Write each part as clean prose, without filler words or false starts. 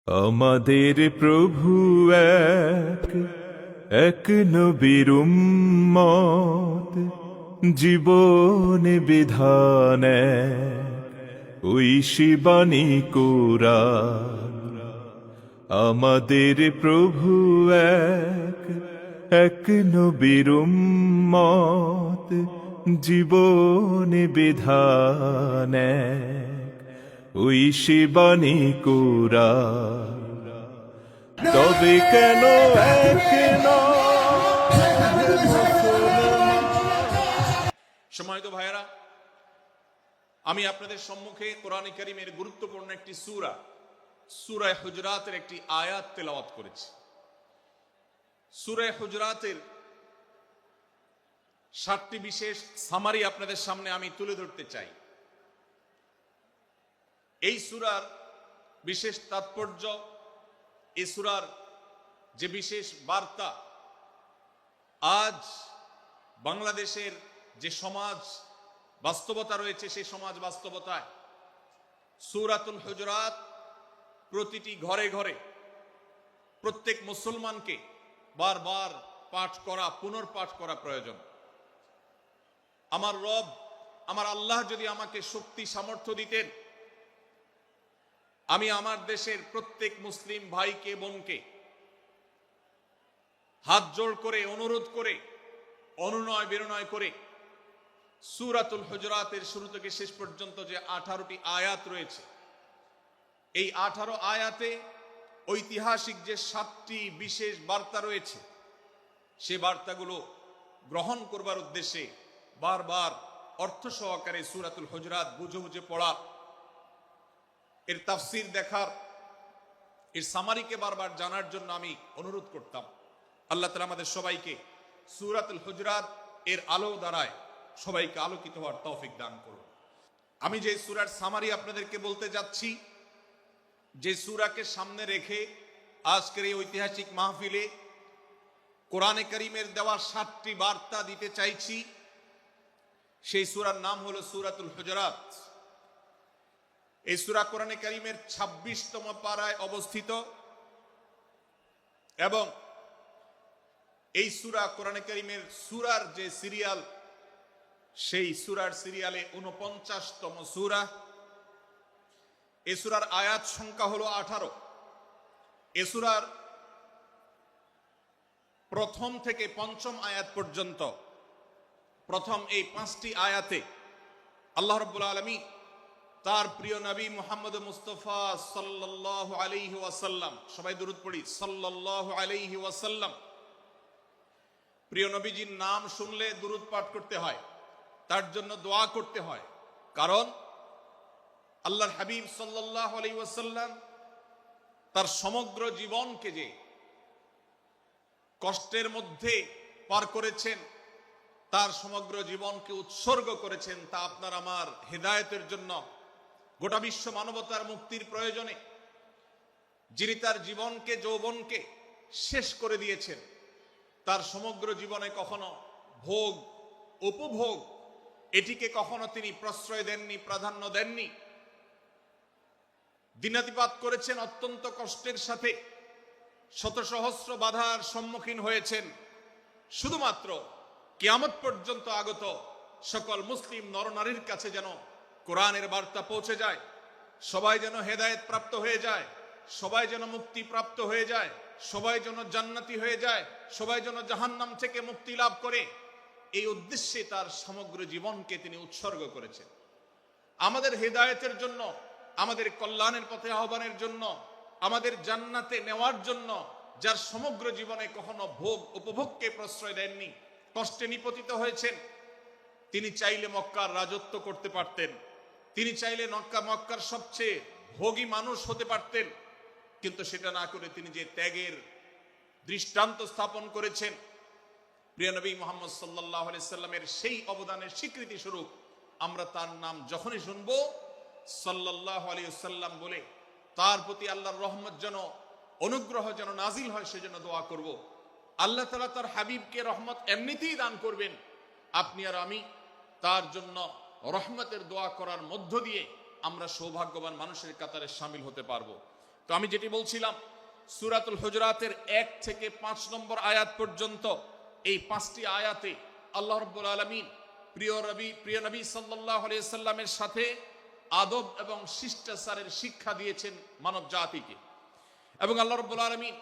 আমাদের প্রভু এক এক নবীর উম্মত, জীবনে বিধান এক, ওই শিবানী কুরআন। আমাদের প্রভু এক এক নবীর উম্মত, জীবনে বিধান এক, ওই শিবানী কুরআন। তবে কেন এক সম্মানিত ভাইয়েরা, আমি আপনাদের সম্মুখে কোরআন কারীমের গুরুত্বপূর্ণ একটি সূরা সূরা হুজরাতের একটি আয়াত তেলাওয়াত করেছি। সূরা হুজরাতের 7টি বিশেষ সামারি আপনাদের সামনে আমি তুলে ধরতে চাই। এই সূরার বিশেষ তাৎপর্য, এই সূরার যে বিশেষ বার্তা, আজ বাংলাদেশের যে সমাজ বাস্তবতা রয়েছে, সেই সমাজ বাস্তবতায় সূরাতুল হুজরাত প্রতিটি ঘরে ঘরে প্রত্যেক মুসলমানকে বারবার পাঠ করা, পুনর্পাঠ করা প্রয়োজন। আমার রব, আমার আল্লাহ যদি আমাকে শক্তি সামর্থ্য দিতেন, আমি আমার দেশের প্রত্যেক মুসলিম ভাইকে বোনকে হাত জোড় করে অনুরোধ করে, অনুনয় বিনয় করে সূরাতুল হুজরাতের শুরু থেকে শেষ পর্যন্ত যে 18টি আয়াত রয়েছে, এই 18 আয়াতে ঐতিহাসিক যে 7টি বিশেষ বার্তা রয়েছে, সে বার্তাগুলো গ্রহণ করবার উদ্দেশ্যে বারবার অর্থ সহকারে সূরাতুল হুজরাত বুঝে বুঝে পড়া, এর তাফসীর দেখার, এর সামারিকে বারবার জানার জন্য আমি অনুরোধ করতাম। আল্লাহ তাআলা আমাদের সবাইকে সূরাতুল হুজরাত এর আলো দ্বারায় সবাইকে আলোকিত হওয়ার তৌফিক দান করুন। আমি যে সূরার সামারি আপনাদেরকে বলতে যাচ্ছি, যে সূরাকে সামনে রেখে আজকের এই ঐতিহাসিক মাহফিলে কোরআনে কারীমের দেওয়া 7টি বার্তা দিতে চাইছি, সেই সূরার নাম হলো সূরাতুল হুজরাত। এই সূরা কোরআনে কারীমের 26তম পারায় অবস্থিত এবং এই সূরা কোরআনে কারীমের সূরার যে সিরিয়াল, সেই সূরার সিরিয়ালে 49তম সূরা। এই সূরার আয়াত সংখ্যা হলো 18। এই সূরার প্রথম থেকে পঞ্চম আয়াত পর্যন্ত, প্রথম এই 5টি আয়াতে আল্লাহ রাব্বুল আলামিন তার প্রিয় নবী মুহাম্মদ মুস্তাফা সাল্লাল্লাহু আলাইহি ওয়াসাল্লাম, সবাই দুরূদ পড়ি, সাল্লাল্লাহু আলাইহি ওয়াসাল্লাম, প্রিয় নবীজির নাম শুনলে দুরূদ পাঠ করতে হয়, তার জন্য দোয়া করতে হয়। কারণ আল্লাহর হাবিব সাল্লাল্লাহু আলাইহি ওয়াসাল্লাম তার সমগ্র জীবনকে যে কষ্টের মধ্যে পার করেছেন, তার সমগ্র জীবনকে উৎসর্গ করেছেন, তা আপনার আমার হেদায়েতের জন্য, গোটা বিশ্ব মানবতার মুক্তির প্রয়োজনে। যিনি তার জীবনকে, যৌবনকে শেষ করে দিয়েছেন, তার সমগ্র জীবনে কখনো ভোগ, উপভোগ, এটিকে কখনো তিনি প্রশ্রয় দেননি, প্রাধান্য দেননি। দিনাতিপাত করেছেন অত্যন্ত কষ্টের সাথে, শত সহস্র বাধার সম্মুখীন হয়েছেন, শুধুমাত্র কিয়ামত পর্যন্ত আগত সকল মুসলিম নরনারীর কাছে যেন কোরআনের বার্তা পৌঁছে যায়, সবাই যেন হেদায়েত প্রাপ্ত হয়ে যায়, সবাই যেন মুক্তি প্রাপ্ত হয়ে যায়, সবাই যেন জান্নাতি হয়ে যায়, সবাই যেন জাহান্নাম থেকে মুক্তি লাভ করে, এই উদ্দেশ্যে তার সমগ্র জীবনকে তিনি উৎসর্গ করেছেন। আমাদের হেদায়েতের জন্য, আমাদের কল্যাণের পথে আহ্বানের জন্য, আমাদের জান্নাতে নেওয়ার জন্য, যার সমগ্র জীবনে কখনো ভোগ উপভোগকে প্রশ্রয় দেননি, কষ্টে নিপতিত হয়েছেন, তিনি চাইলে মক্কার রাজত্ব করতে পারতেন, তিনি চাইলে মক্কার সবচেয়ে ভোগী মানুষ হতে পারতেন, কিন্তু সেটা না করে তিনি যে ত্যাগের দৃষ্টান্ত স্থাপন করেছেন, প্রিয় নবী মুহাম্মদ সাল্লাল্লাহু আলাইহি সাল্লামের সেই অবদানের স্বীকৃতি স্বরূপ আমরা তার নাম যখনই শুনবো সাল্লাল্লাহু আলাইহি সাল্লাম বলে, তার প্রতি আল্লাহর রহমত যেন, অনুগ্রহ যেন নাজিল হয়, সেজন্য দোয়া করব। আল্লাহ তাআলা তার হাবিবকে রহমত এমনিতেই দান করবেন, আপনি আর আমি তার জন্য রহমতের দোয়া করার মধ্য দিয়ে আমরা সৌভাগ্যবান মানুষের কাতারে শামিল হতে পারবো। তো আমি যেটি বলছিলাম, সূরাতুল হুজুরাতের 1 থেকে 5 নম্বর আয়াত পর্যন্ত এই 5টি আয়াতে আল্লাহ রাব্বুল আলামিন প্রিয় নবী সাল্লাল্লাহু আলাইহি সাল্লামের সাথে আদব এবং শিষ্টাচারের শিক্ষা দিয়েছেন মানব জাতিকে। এবং আল্লাহ রাব্বুল আলামিন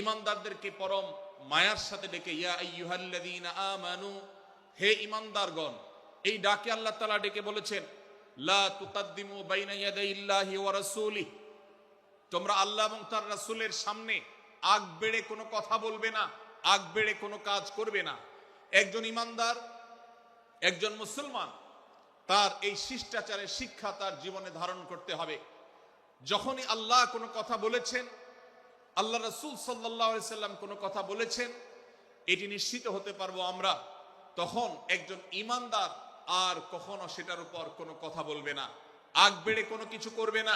ঈমানদারদেরকে পরম মায়ার সাথে ডেকে ইয়া আইয়ুহাল্লাযীনা আমানু, হে ঈমানদারগণ, এই ডাকে আল্লাহ তাআলা ডেকে বলেছেন লা তুকাদ্দিমু বাইনা ইয়াদাইল্লাহি ওয়া রাসূলিহি, তোমরা আল্লাহ এবং তার রাসূলের সামনে আগ বেড়ে কোনো কথা বলবে না, আগ বেড়ে কোনো কাজ করবে না। একজন ঈমানদার, একজন মুসলমান, তার এই শিষ্টাচারের শিক্ষা তার জীবনে ধারণ করতে হবে। যখনই আল্লাহ কোনো কথা বলেছেন, আল্লাহ রাসূল সাল্লাল্লাহু আলাইহি সাল্লাম কোনো কথা বলেছেন, এটি নিশ্চিত হতে পারবো আমরা, তখন একজন ঈমানদার আর কখনো সেটার উপর কোনো কথা বলবে না, আগ বেড়ে কোনো কিছু করবে না,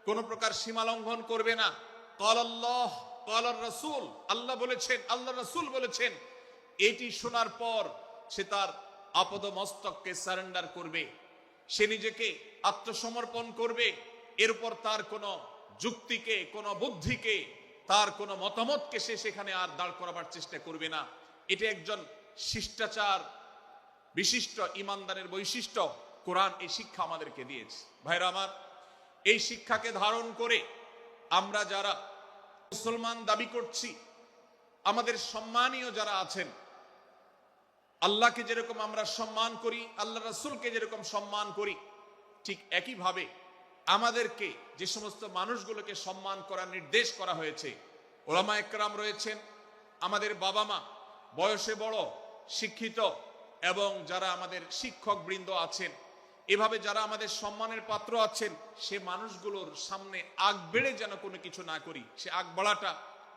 কোন প্রকার সীমা লঙ্ঘন করবে না। ক্বালাল্লাহ ক্বালার রাসূল, আল্লাহ বলেছেন, আল্লাহ রাসূল বলেছেন, এটি শোনার পর সে তার আপদ মস্তককে সারেন্ডার করবে, সে নিজেকে আত্মসমর্পণ করবে। এরপর তার কোনো যুক্তিকে, কোনো বুদ্ধিকে, তার কোনো মতামতকে সে সেখানে আর দাঁড় করাবার চেষ্টা করবে না। এটা একজন শিষ্টাচার বিশিষ্ট ঈমানদারের বৈশিষ্ট্য। কোরআন এই শিক্ষা আমাদেরকে দিয়েছে। ভাইরা আমার, এই শিক্ষাকে ধারণ করে আমরা যারা মুসলমান দাবি করছি, আমাদের সম্মানীয় যারা আছেন, আল্লাহকে যেরকম আমরা সম্মান করি, আল্লাহ রাসূলকে যেরকম সম্মান করি, ঠিক একইভাবে আমাদেরকে যে সমস্ত মানুষগুলোকে সম্মান করার নির্দেশ করা হয়েছে, ওলামা একরাম রয়েছেন, আমাদের বাবা মা, বয়সে বড়, শিক্ষিত, এবং যারা আমাদের শিক্ষক বৃন্দ আছেন, এভাবে যারা আমাদের সম্মানের পাত্র আছেন, সে মানুষগুলোর সামনে আগ বেড়ে যেন কোনো কিছু না করি। সে আগ বাড়াটা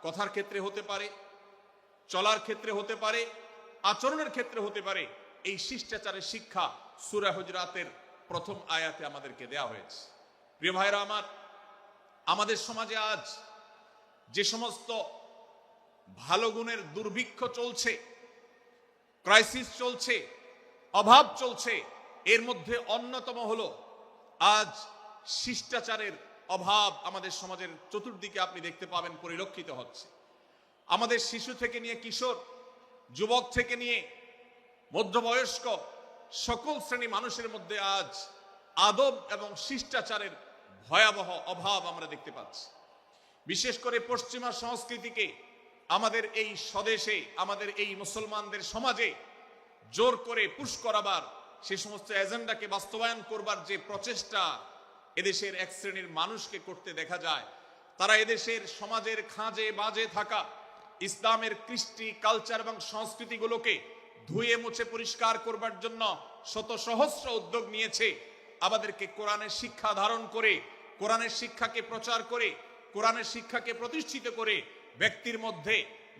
কথার ক্ষেত্রে হতে পারে, চলার ক্ষেত্রে হতে পারে, আচরণের ক্ষেত্রে হতে পারে। এই শিষ্টাচারের শিক্ষা সূরা হুজুরাতের প্রথম আয়াতে আমাদেরকে দেয়া হয়েছে। প্রিয় ভাইরা আমার, আমাদের সমাজে আজ যে সমস্ত ভালো গুণের দুর্ভিক্ষ চলছে, ক্রাইসিস চলছে, অভাব চলছে, এর মধ্যে অন্যতম হলো আজ শিষ্টাচারের অভাব। আমাদের সমাজের চতুর্দিকে আপনি দেখতে পাবেন পরিলক্ষিত হচ্ছে। আমাদের শিশু থেকে নিয়ে কিশোর, যুবক থেকে নিয়ে মধ্যবয়স্ক, সকল শ্রেণী মানুষের মধ্যে আজ আদব এবং শিষ্টাচারের ভয়াবহ অভাব আমরা দেখতে পাচ্ছি। বিশেষ করে পশ্চিমা সংস্কৃতিকে আমাদের এই স্বদেশে, আমাদের এই মুসলমানদের সমাজে জোর করে পুশ করাবার, সেই সমস্ত এজেন্ডাকে বাস্তবায়ন করবার যে প্রচেষ্টা এদেশের এক শ্রেণীর মানুষকে করতে দেখা যায়, তারা এদেশের সমাজের খাঁজে বাজে থাকা ইসলামের কৃষ্টি, কালচার এবং সংস্কৃতিগুলোকে ধুয়ে মুছে পরিষ্কার করবার জন্য শত সহস্র উদ্যোগ নিয়েছে। আমাদেরকে কোরআনের শিক্ষা ধারণ করে, কোরআনের শিক্ষাকে প্রচার করে, কোরআনের শিক্ষাকে প্রতিষ্ঠিত করে ব্যক্তির মধ্যে,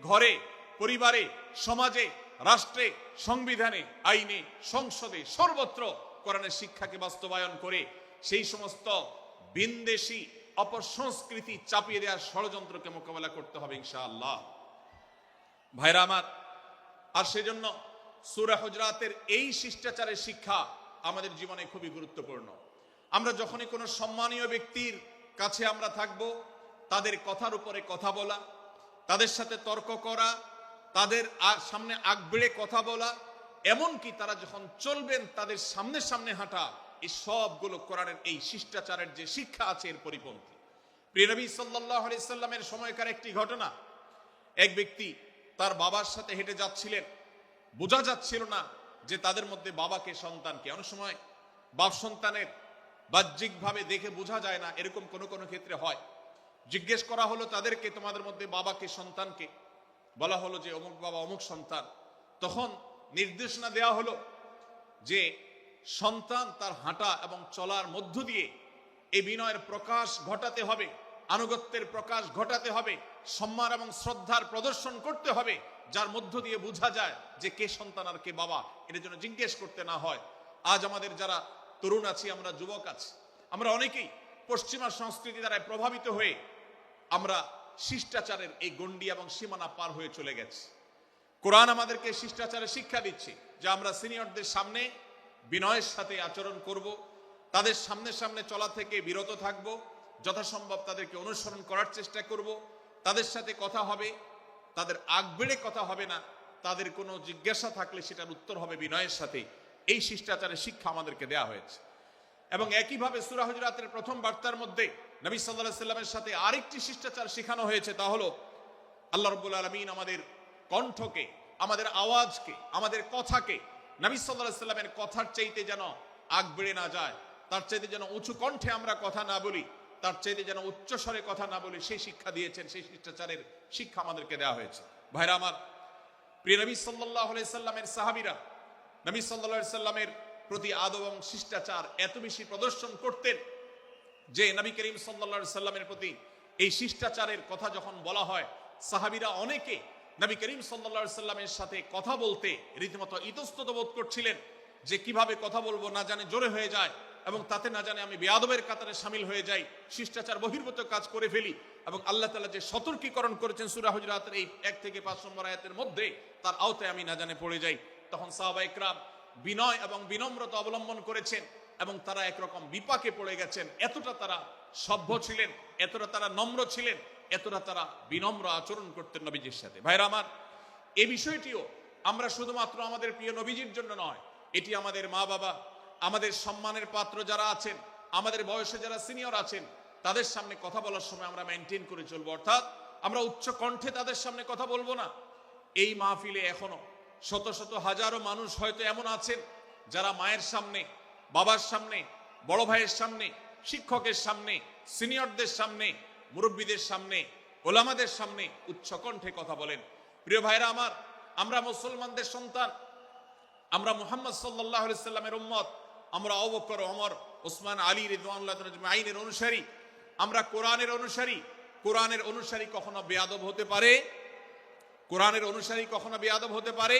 ঘরে, পরিবারে, সমাজে, রাষ্ট্রে, সংবিধানে, আইনে, সংসদে, সর্বত্র কোরআনের শিক্ষাকে বাস্তবায়ন করে সেই সমস্ত বিন্দেশী অপসংস্কৃতি চাপিয়ে দেওয়ার ষড়যন্ত্রকে মোকাবেলা করতে হবে ইনশাআল্লাহ। ভাইরা আমার, আর সেজন্য সূরা হুজুরাতের এই শিষ্টাচারের শিক্ষা আমাদের জীবনে খুবই গুরুত্বপূর্ণ। আমরা যখনই কোনো সম্মানীয় ব্যক্তির কাছে আমরা থাকব, তাদের কথার উপরে কথা বলা, তাদের সাথে তর্ক করা, তাদের সামনে আগ বেড়ে কথা বলা, এমনকি তারা যখন চলবেন তাদের সামনে সামনে হাঁটা, এই সবগুলো কোরআনের এই শিষ্টাচারের যে শিক্ষা আছে এর পরিপন্থী। প্রিয় নবী সাল্লাল্লাহু আলাইহি সাল্লামের সময়কার একটি ঘটনা, এক ব্যক্তি তার বাবার সাথে হেঁটে যাচ্ছিলেন, বোঝা যাচ্ছিল না যে তাদের মধ্যে বাবাকে সন্তানকে। অনেক সময় বাপ সন্তানের বাহ্যিকভাবে দেখে বোঝা যায় না, এরকম কোনো কোনো ক্ষেত্রে হয়। জিজ্ঞেস করা হলো তাদেরকে, তোমাদের মধ্যে বাবাকে সন্তানকে? বলা হলো যে অমুক বাবা, অমুক সন্তান। তখন নির্দেশনা দেওয়া হলো যে সন্তান তার হাঁটা এবং চলার মধ্য দিয়ে এই বিনয়ের প্রকাশ ঘটাতে হবে, আনুগত্যের প্রকাশ ঘটাতে হবে, সম্মান এবং শ্রদ্ধার প্রদর্শন করতে হবে, যার মধ্য দিয়ে বোঝা যায় যে কে সন্তান আর কে বাবা। এর জন্য জিজ্ঞেস করতে না হয়। আজ আমাদের যারা তরুণ আছি, আমরা যুবক আছি, আমরা অনেকেই পশ্চিমা সংস্কৃতি দ্বারা প্রভাবিত হয়ে আমরা শিষ্টাচারের এই গণ্ডি এবং সীমানা পার হয়ে চলে গেছি। কোরআন আমাদেরকে শিষ্টাচারের শিক্ষা দিচ্ছে যে আমরা সিনিয়রদের সামনে বিনয়ের সাথে আচরণ করব, তাদের সামনে সামনে চলা থেকে বিরত থাকব, যথাসম্ভব তাদেরকে অনুসরণ করার চেষ্টা করব, তাদের সাথে কথা হবে, তাদের আগ বেড়ে কথা হবে না, তাদের কোনো জিজ্ঞাসা থাকলে সেটার উত্তর হবে বিনয়ের সাথে। এই শিষ্টাচারের শিক্ষা আমাদেরকে দেয়া হয়েছে। এবং একইভাবে সূরা হুজুরাতের প্রথম বার্তার মধ্যে নবী সাল্লাল্লাহু আলাইহি সাল্লামের সাথে আরেকটি শিষ্টাচার শেখানো হয়েছে, তা হলো আল্লাহ রাব্বুল আলামিন আমাদের কণ্ঠকে, আমাদের আওয়াজকে, আমাদের কথাকে নবী সাল্লাল্লাহু আলাইহি সাল্লামের কথার চাইতে যেন আগ বেড়ে না যায়, তার চাইতে যেন উঁচু কণ্ঠে আমরা কথা না বলি, তার চাইতে যেন উচ্চ স্বরে কথা না বলি, সেই শিক্ষা দিয়েছেন, সেই শিষ্টাচারের শিক্ষা আমাদেরকে দেওয়া হয়েছে। ভাইরা আমার, প্রিয় নবী সাল্লাল্লাহু আলাইহি সাল্লামের সাহাবীরা নবী সাল্লাল্লাহু আলাইহি সাল্লামের প্রতি আদব এবং শিষ্টাচার এত বেশি প্রদর্শন করতেন যে নবী করিম সাল্লাল্লাহু আলাইহি সাল্লামের প্রতি এই শিষ্টাচারের কথা যখন বলা হয়, সাহাবীরা অনেকে নবী করিম সাল্লাল্লাহু আলাইহি সাল্লামের সাথে কথা বলতে রীতিমতো ইতস্তত বোধ করছিলেন যে কিভাবে কথা বলবো, না জানে জোরে হয়ে যায় এবং তাতে না জানে আমি বেয়াদবের কাতারে শামিল হয়ে যাই, শিষ্টাচার বহির্ভূত কাজ করে ফেলি। এবং আল্লাহ তাআলা যে সতর্কীকরণ করেছেন সূরা হুজুরাতের এই 1 থেকে 5 নম্বর আয়াতের মধ্যে, তার আওতায় আমি না জানে পড়ে যাই। তখন সাহাবায়ে কেরাম বিনয় এবং বিনম্রতা অবলম্বন করেছেন এবং তারা একরকম বিপাকে পড়ে গেছেন। এতটা তারা সভ্য ছিলেন, এতটা তারা নম্র ছিলেন, এতটা তারা বিনম্র আচরণ করতেন নবীজির সাথে। ভাইরা আমার, এই বিষয়টিও আমরা শুধুমাত্র আমাদের প্রিয় নবীজির জন্য নয়, এটি আমাদের মা বাবা, আমাদের সম্মানের পাত্র যারা আছেন, আমাদের বয়সে যারা সিনিয়র আছেন, তাদের সামনে কথা বলার সময় আমরা মেনটেন করে চলবো। অর্থাৎ আমরা উচ্চ কণ্ঠে তাদের সামনে কথা বলবো না। এই মাহফিলে এখনো শত শত হাজারো মানুষ হয়তো এমন আছেন যারা মায়ের সামনে, বাবার সামনে, বড় ভাইয়ের সামনে, শিক্ষকের সামনে, সিনিয়রদের সামনে, মুরব্বীদের সামনে, ওলামাদের সামনে উচ্চ কণ্ঠে কথা বলেন। প্রিয় ভাইরা আমার, আমরা মুসলমানদের সন্তান, আমরা মুহাম্মদ সাল্লাল্লাহু আলাইহি সাল্লামের উম্মত, আমরা আবু বকর, ওমর, ওসমান, আলী রাদিয়াল্লাহু আজমাইনের অনুসারী, আমরা কোরআনের অনুসারী। কোরআনের অনুসারী কখনো বেয়াদব হতে পারে? কোরআনের অনুসারী কখনো বেয়াদব হতে পারে?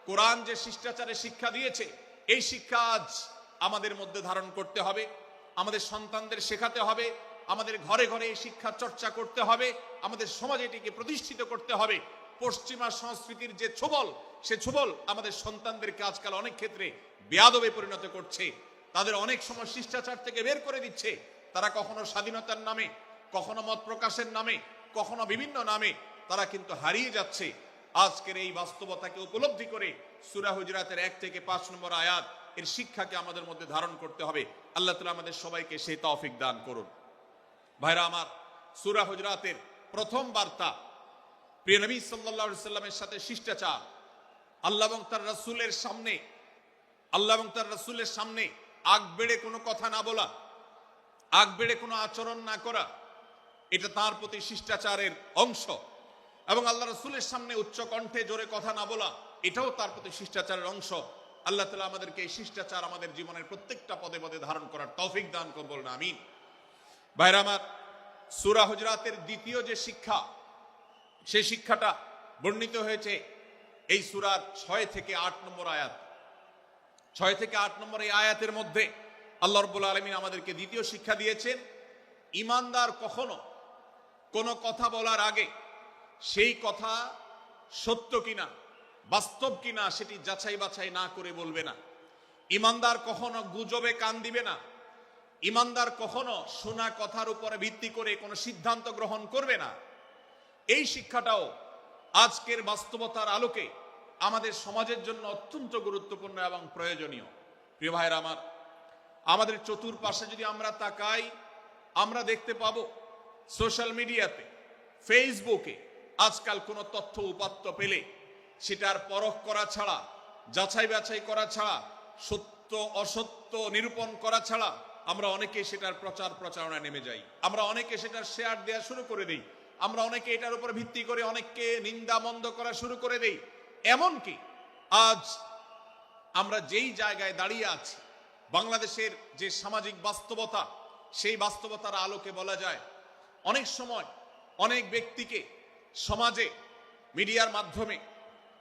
কোরআন যে শিষ্টাচারের শিক্ষা দিয়েছে, এই শিক্ষা আজ আমাদের মধ্যে ধারণ করতে হবে, আমাদের সন্তানদের শেখাতে হবে, আমাদের ঘরে ঘরে এই শিক্ষা চর্চা করতে হবে, আমাদের সমাজে এটিকে প্রতিষ্ঠিত করতে হবে। পশ্চিমা সংস্কৃতির যে ছোবল, সে ছোবল আমাদের সন্তানদেরকে আজকাল অনেক ক্ষেত্রে বেয়াদবে পরিণত করছে, তাদের অনেক সময় শিষ্টাচার থেকে বের করে দিচ্ছে। তারা কখনো স্বাধীনতার নামে, কখনো মত প্রকাশের নামে, কখনো বিভিন্ন নামে তারা কিন্তু হারিয়ে যাচ্ছে। আজকের এই বাস্তবতাকে উপলব্ধি করে সূরা হুজুরাতের 1 থেকে 5 নম্বর আয়াত এর শিক্ষাকে আমাদের মধ্যে ধারণ করতে হবে। আল্লাহ তাআলা আমাদের সবাইকে সেই তৌফিক দান করুন। ভাইরা আমার, সূরা হুজুরাতের প্রথম বার্তা প্রিয় নবী সাল্লাল্লাহু আলাইহি সাল্লামের সাথে শিষ্টাচার, আল্লাহ এবং তার রাসূলের সামনে, আল্লাহ এবং তার রাসূলের সামনে আগ বেড়ে কোনো কথা না বলা, আগ বেড়ে কোনো আচরণ না করা, এটা তার প্রতি শিষ্টাচারের অংশ। এবং আল্লাহ রাসূলের সামনে উচ্চ কণ্ঠে জোরে কথা না বলা, এটাও তার প্রতি শিষ্টাচারের অংশ। আল্লাহ তাআলা আমাদেরকে এই শিষ্টাচার আমাদের জীবনের প্রত্যেকটা পদে পদে ধারণ করার তৌফিক দান করুন, বলুন আমিন। ভাইরা আমার, সূরা হুজুরাতের দ্বিতীয় যে শিক্ষা, সেই শিক্ষাটা বর্ণিত হয়েছে এই সূরার 6 থেকে 8 নম্বর আয়াত। 6 থেকে 8 নম্বর এই আয়াতের মধ্যে আল্লাহ রাব্বুল আলামিন আমাদেরকে দ্বিতীয় শিক্ষা দিয়েছেন, ঈমানদার কখনো কোনো কথা বলার আগে সেই কথা সত্য কিনা, বাস্তব কিনা সেটি যাচাই বাছাই না করে বলবে না। ঈমানদার কখনো গুজবে কান দিবে না। ঈমানদার কখনো শোনা কথার উপরে ভিত্তি করে কোনো সিদ্ধান্ত গ্রহণ করবে না। এই শিক্ষাটাও আজকের বাস্তবতার আলোকে আমাদের সমাজের জন্য অত্যন্ত গুরুত্বপূর্ণ এবং প্রয়োজনীয়। প্রিয় ভাইরা আমার, আমাদের চতুর্পাশে যদি আমরা তাকাই, আমরা দেখতে পাবো সোশ্যাল মিডিয়াতে, ফেসবুকে আজকাল কোনো তথ্য উপাত্ত পেলে সেটার পরখ করা ছাড়া, যাচাই বাছাই করা ছাড়া, সত্য অসত্য নিরূপণ করা ছাড়া আমরা অনেকে সেটার প্রচার প্রচারণায় নেমে যাই। আমরা অনেকে সেটার শেয়ার দেওয়া শুরু করে দিই। আমরা অনেকে এটার উপর ভিত্তি করে অনেককে নিন্দা মন্দ করা শুরু করে দেই। এমনকি আজ আমরা যেই জায়গায় দাঁড়িয়ে আছি, বাংলাদেশের যে সামাজিক বাস্তবতা, সেই বাস্তবতার আলোকে বলা যায় অনেক সময় অনেক ব্যক্তিকে সমাজে মিডিয়ার মাধ্যমে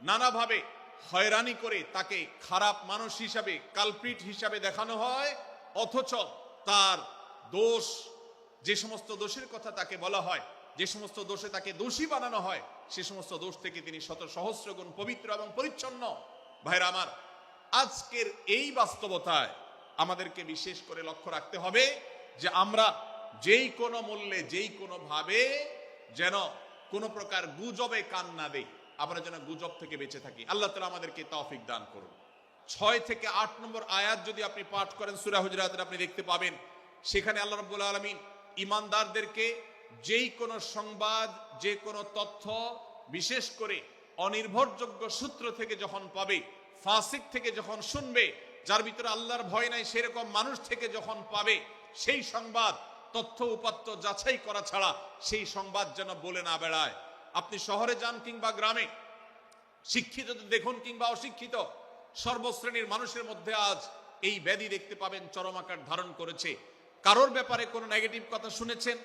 নানাভাবে হয়রানি করে তাকে খারাপ মানুষ হিসাবে, কালপ্রিট হিসাবে দেখানো হয়, অথচ তার দোষ, যে সমস্ত দোষের কথা তাকে বলা হয়, যে সমস্ত দোষে তাকে দোষী বানানো হয়, সে সমস্ত দোষ থেকে তিনি শত সহস্র গুণ পবিত্র এবং পরিচ্ছন্ন। ভাইরা আমার, আজকের এই বাস্তবতায় আমাদেরকে বিশেষ করে লক্ষ্য রাখতে হবে যে আমরা যেই কোনো মূল্যে যেই কোনো ভাবে যেন কোনো প্রকার গুজবে কান না দেই, আমরা যেন গুজব থেকে বেঁচে থাকি। আল্লাহ তাআলা আমাদেরকে তৌফিক দান করুন। 6 থেকে 8 নম্বর আয়াত যদি আপনি পাঠ করেন সূরা হুজুরাতের, আপনি দেখতে পাবেন সেখানে আল্লাহ রাব্বুল আলামিন ঈমানদারদেরকে যেই কোনো সংবাদ, যে কোনো তথ্য, বিশেষ করে অনির্ভরযোগ্য সূত্র থেকে যখন পাবে, ফাসিক থেকে যখন শুনবে, যার ভিতরে আল্লাহর ভয় নাই সেরকম মানুষ থেকে যখন পাবে, সেই সংবাদ তথ্য উপাত্ত যাচাই করা ছাড়া সেই সংবাদ যেন বলে না বেড়ায়। আপনি শহরে যান কিংবা গ্রামে, শিক্ষিত দেখুন কিংবা অশিক্ষিত, সর্বশ্রেণীর মানুষের মধ্যে আজ এই ব্যাধি দেখতে পাবেন চরম আকার ধারণ করেছে। কারোর ব্যাপারে কোনো নেগেটিভ কথা শুনেছেন,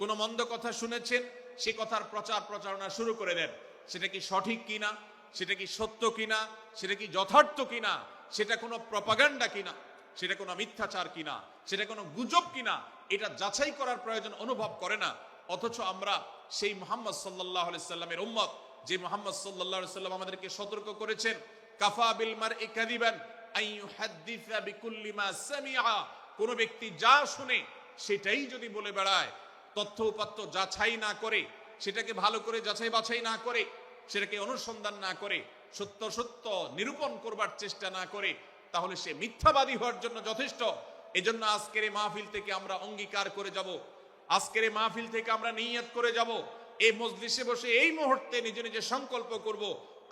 কোনো মন্দ কথা শুনেছেন, সে কথার প্রচার প্রচারণা শুরু করে দেন। সেটা কি সঠিক কিনা, সেটা কি সত্য কিনা, সেটা কি যথার্থ কিনা, সেটা কোনো প্রপাগান্ডা কিনা, সেটা কোনো মিথ্যাচার কিনা, সেটা কোনো গুজব কিনা, এটা যাচাই করার প্রয়োজন অনুভব করে না। অথচ আমরা সেই মুহাম্মদ সাল্লাল্লাহু আলাইহি সাল্লামের উম্মত, যে মুহাম্মদ সাল্লাল্লাহু আলাইহি সাল্লাম আমাদেরকে সতর্ক করেছেন, কাফা বিল মারই কাযিবান আন ইউহাদ্দিসা বিকুল্লি মা সামিআ, কোন ব্যক্তি যা শুনে সেটাই যদি বলে বেড়ায়, তথ্য উপাত্ত যাচাই না করে, সেটাকে ভালো করে যাচাই বাছাই না করে, সেটাকে অনুসন্ধান না করে, সত্য সত্য নিরূপণ করবার চেষ্টা না করে, তাহলে সে মিথ্যাবাদী হওয়ার জন্য যথেষ্ট। এজন্য আজকের এই মাহফিল থেকে আমরা অঙ্গীকার করে যাব, আজকের এই মাহফিল থেকে আমরা নিয়ত করে যাব, এই মজলিসে বসে এই মুহূর্তে নিজে নিজে সংকল্প করব,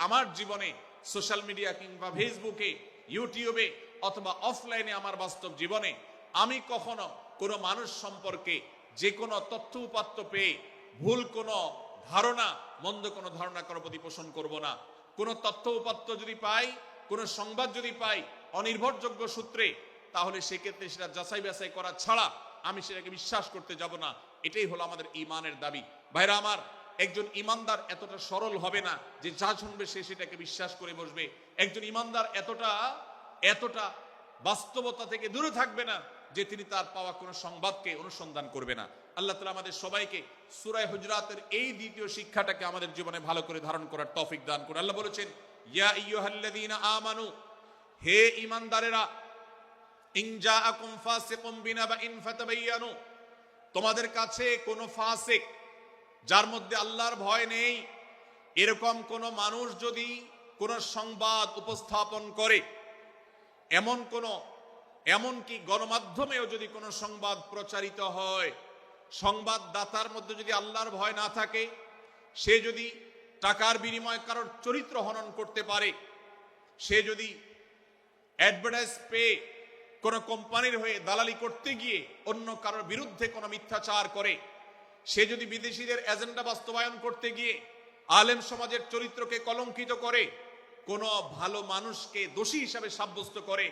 আমার জীবনে সোশ্যাল মিডিয়া কিংবা ফেসবুকে, ইউটিউবে অথবা অফলাইনে আমার বাস্তব জীবনে আমি কখনো কোনো মানুষ সম্পর্কে যে কোনো তথ্য উপাত্ত পেয়ে ভুল কোনো ধারণা, মন্দ কোনো ধারণা কারো প্রতি পোষণ করব না। কোনো তথ্য উপাত্ত যদি পাই, কোনো সংবাদ যদি পাই অনির্ভরযোগ্য সূত্রে, তাহলে সেক্ষেত্রে সেটা যাচাই বাছাই করা ছাড়া আমি সেটাকে বিশ্বাস করতে যাব না। এটাই হলো আমাদের ঈমানের দাবি। ভাইরা আমার, একজন ঈমানদার এতটা সরল হবে না যে যা শুনবে সে সেটাকে বিশ্বাস করে বসবে। একজন ঈমানদার এতটা বাস্তবতা থেকে দূরে থাকবে না যে তিনি তার পাওয়া কোনো সংবাদকে অনুসন্ধান করবে না। আল্লাহ তাআলা আমাদের সবাইকে সূরা হুজুরাতের এই দ্বিতীয় শিক্ষাটাকে আমাদের জীবনে ভালো করে ধারণ করার তৌফিক দান করুন। আল্লাহ বলেছেন, ইয়া আইয়ুহাল্লাযীনা আমানু, হে ঈমানদারেরা, ইন জাআকুম ফাসিকুম বিনাবাইন ফাতাবায়ানু, তোমাদের কাছে কোনো ফাসিক, যার মধ্যে আল্লাহর ভয় নেই, এরকম কোন মানুষ যদি কোন সংবাদ উপস্থাপন করে, এমনকি গণমাধ্যমেও যদি কোনো সংবাদ প্রচারিত হয়, সংবাদদাতার মধ্যে যদি আল্লাহর ভয় না থাকে, সে যদি টাকার বিনিময়ে কারোর চরিত্র হনন করতে পারে, সে যদি অ্যাডভার্টাইজ পেয়ে কোনো কোম্পানির হয়ে দালালি করতে গিয়ে অন্য কারোর বিরুদ্ধে কোনো মিথ্যাচার করে, সে যদি বিদেশিদের এজেন্ডা বাস্তবায়ন করতে গিয়ে আলেম সমাজের চরিত্রকে কলঙ্কিত করে, কোনো ভালো মানুষকে দোষী হিসাবে সাব্যস্ত করে,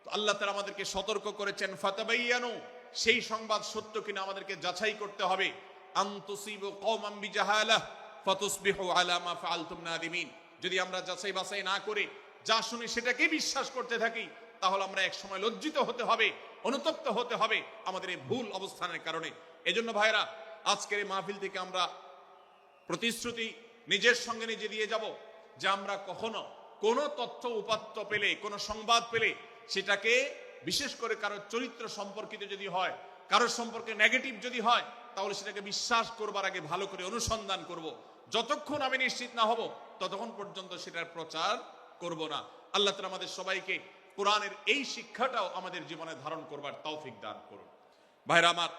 তো আল্লাহ তাআলা আমাদেরকে সতর্ক করেছেন, ফাতাবায়ানু, সেই সংবাদ সত্য কিনা আমাদেরকে যাচাই করতে হবে। আন তুসিবু কওমান বিজাহালাহ ফাতুসবিহু আলা মা ফাআলতুম নাদিমিন, যদি আমরা যাচাই বাছাই না করে যা শুনি সেটাকে বিশ্বাস করতে থাকি, তাহলে আমরা এক সময় লজ্জিত হতে হবে, অনুতপ্ত হতে হবে আমাদের এই ভুল অবস্থানের কারণে। এজন্য ভাইরা, আজকের এই মাহফিল থেকে আমরা প্রতিশ্রুতি নিজের সঙ্গে নিজে দিয়ে যাব যে আমরা কখনো কোনো তথ্য উপাত্ত পেলে, কোনো সংবাদ পেলে, সেটাকে বিশেষ করে কারোর চরিত্র সম্পর্কিত যদি হয়, কারোর সম্পর্কে নেগেটিভ যদি হয়, তাহলে সেটাকে বিশ্বাস করবার আগে ভালো করে অনুসন্ধান করব। যতক্ষণ আমি নিশ্চিত না হব ততক্ষণ পর্যন্ত সেটার প্রচার করব না। আল্লাহ তাআলা আমাদের সবাইকে কোরআনের এই শিক্ষাটাও আমাদের জীবনে ধারণ করবার তৌফিক দান করুন। ভাইরা আমার,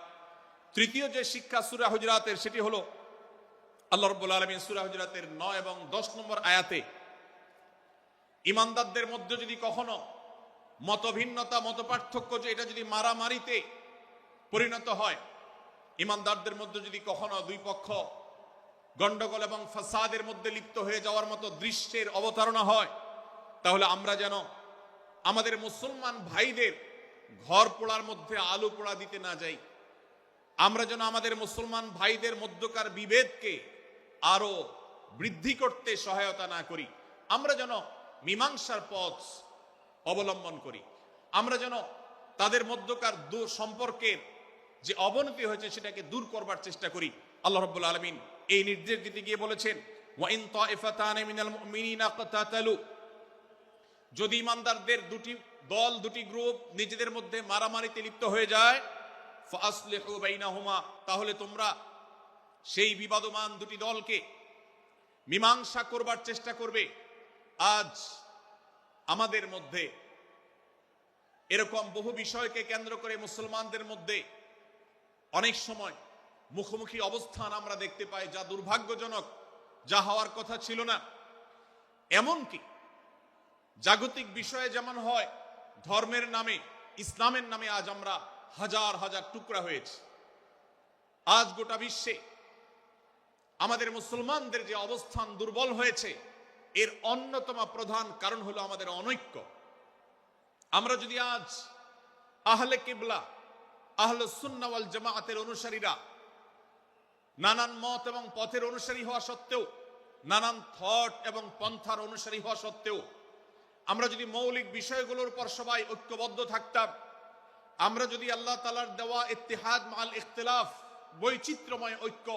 তৃতীয় যে শিক্ষা সূরা হুজুরাতের, সেটি হলো আল্লাহ রাব্বুল আলামিন সূরা হুজুরাতের 9 এবং 10 নম্বর আয়াতে ঈমানদারদের মধ্যে যদি কখনো মতভিন্নতা, মতপার্থক্য, যে এটা যদি মারামারিতে পরিণত হয়, ঈমানদারদের মধ্যে যদি কখনো দুই পক্ষ গন্ডগোল এবং ফাসাদের মধ্যে লিপ্ত হয়ে যাওয়ার মতো দৃশ্যের অবতারণা হয়, তাহলে আমরা যেন আমাদের মুসলমান ভাইদের ঘর পোড়ার মধ্যে আলু পোড়া দিতে না যাই। আমরা যেন আমাদের মুসলমান ভাইদের মধ্যকার বিভেদকে আরো বৃদ্ধি করতে সহায়তা না করি। আমরা যেন মীমাংসার পথ অবলম্বন করি। আমরা যেন তাদের মধ্যকার সম্পর্কের যে অবনতি হয়েছে সেটাকে দূর করবার চেষ্টা করি। আল্লাহ রাব্বুল আলামিন এই নির্দেশ দিতে গিয়ে বলেছেন, ওয়া ইন তাইফাতানি মিনাল মুমিনিনা ইকতাতালু, যদি ইমানদারদের দুটি দল, দুটি গ্রুপ নিজেদের মধ্যে মারামারিতে লিপ্ত হয়ে যায়, ফাসলিহু বাইনাহুমা, তাহলে তোমরা সেই বিবাদমান দুটি দলকে মীমাংসা করবার চেষ্টা করবে। আজ আমাদের মধ্যে এরকম বহু বিষয়কে কেন্দ্র করে মুসলমানদের মধ্যে অনেক সময় মুখোমুখি অবস্থান আমরা দেখতে পাই, যা দুর্ভাগ্যজনক, যা হওয়ার কথা ছিল না। এমনকি জাগতিক বিষয়ে যেমন হয়, ধর্মের নামে, ইসলামের নামে আজ আমরা হাজার হাজার টুকরা হয়েছি। আজ গোটা বিশ্বে আমাদের মুসলমানদের যে অবস্থান দুর্বল হয়েছে, এর অন্যতম প্রধান কারণ হলো আমাদের অনৈক্য। আমরা যদি আজ আহলে কিবলা, আহলে সুন্নাহ ওয়াল জামাআতের অনুসারীরা নানান মত এবং পথের অনুসারী হওয়া সত্ত্বেও, নানান থট এবং পন্থার অনুসারী হওয়া সত্ত্বেও, আমরা যদি মৌলিক বিষয়গুলোর উপর সবাই ঐক্যবদ্ধ থাকতাম, আমরা যদি আল্লাহ তাআলার দেওয়া ইত্তিহাদ মাল ইখতিলাফ, বৈচিত্র্যময় ঐক্য,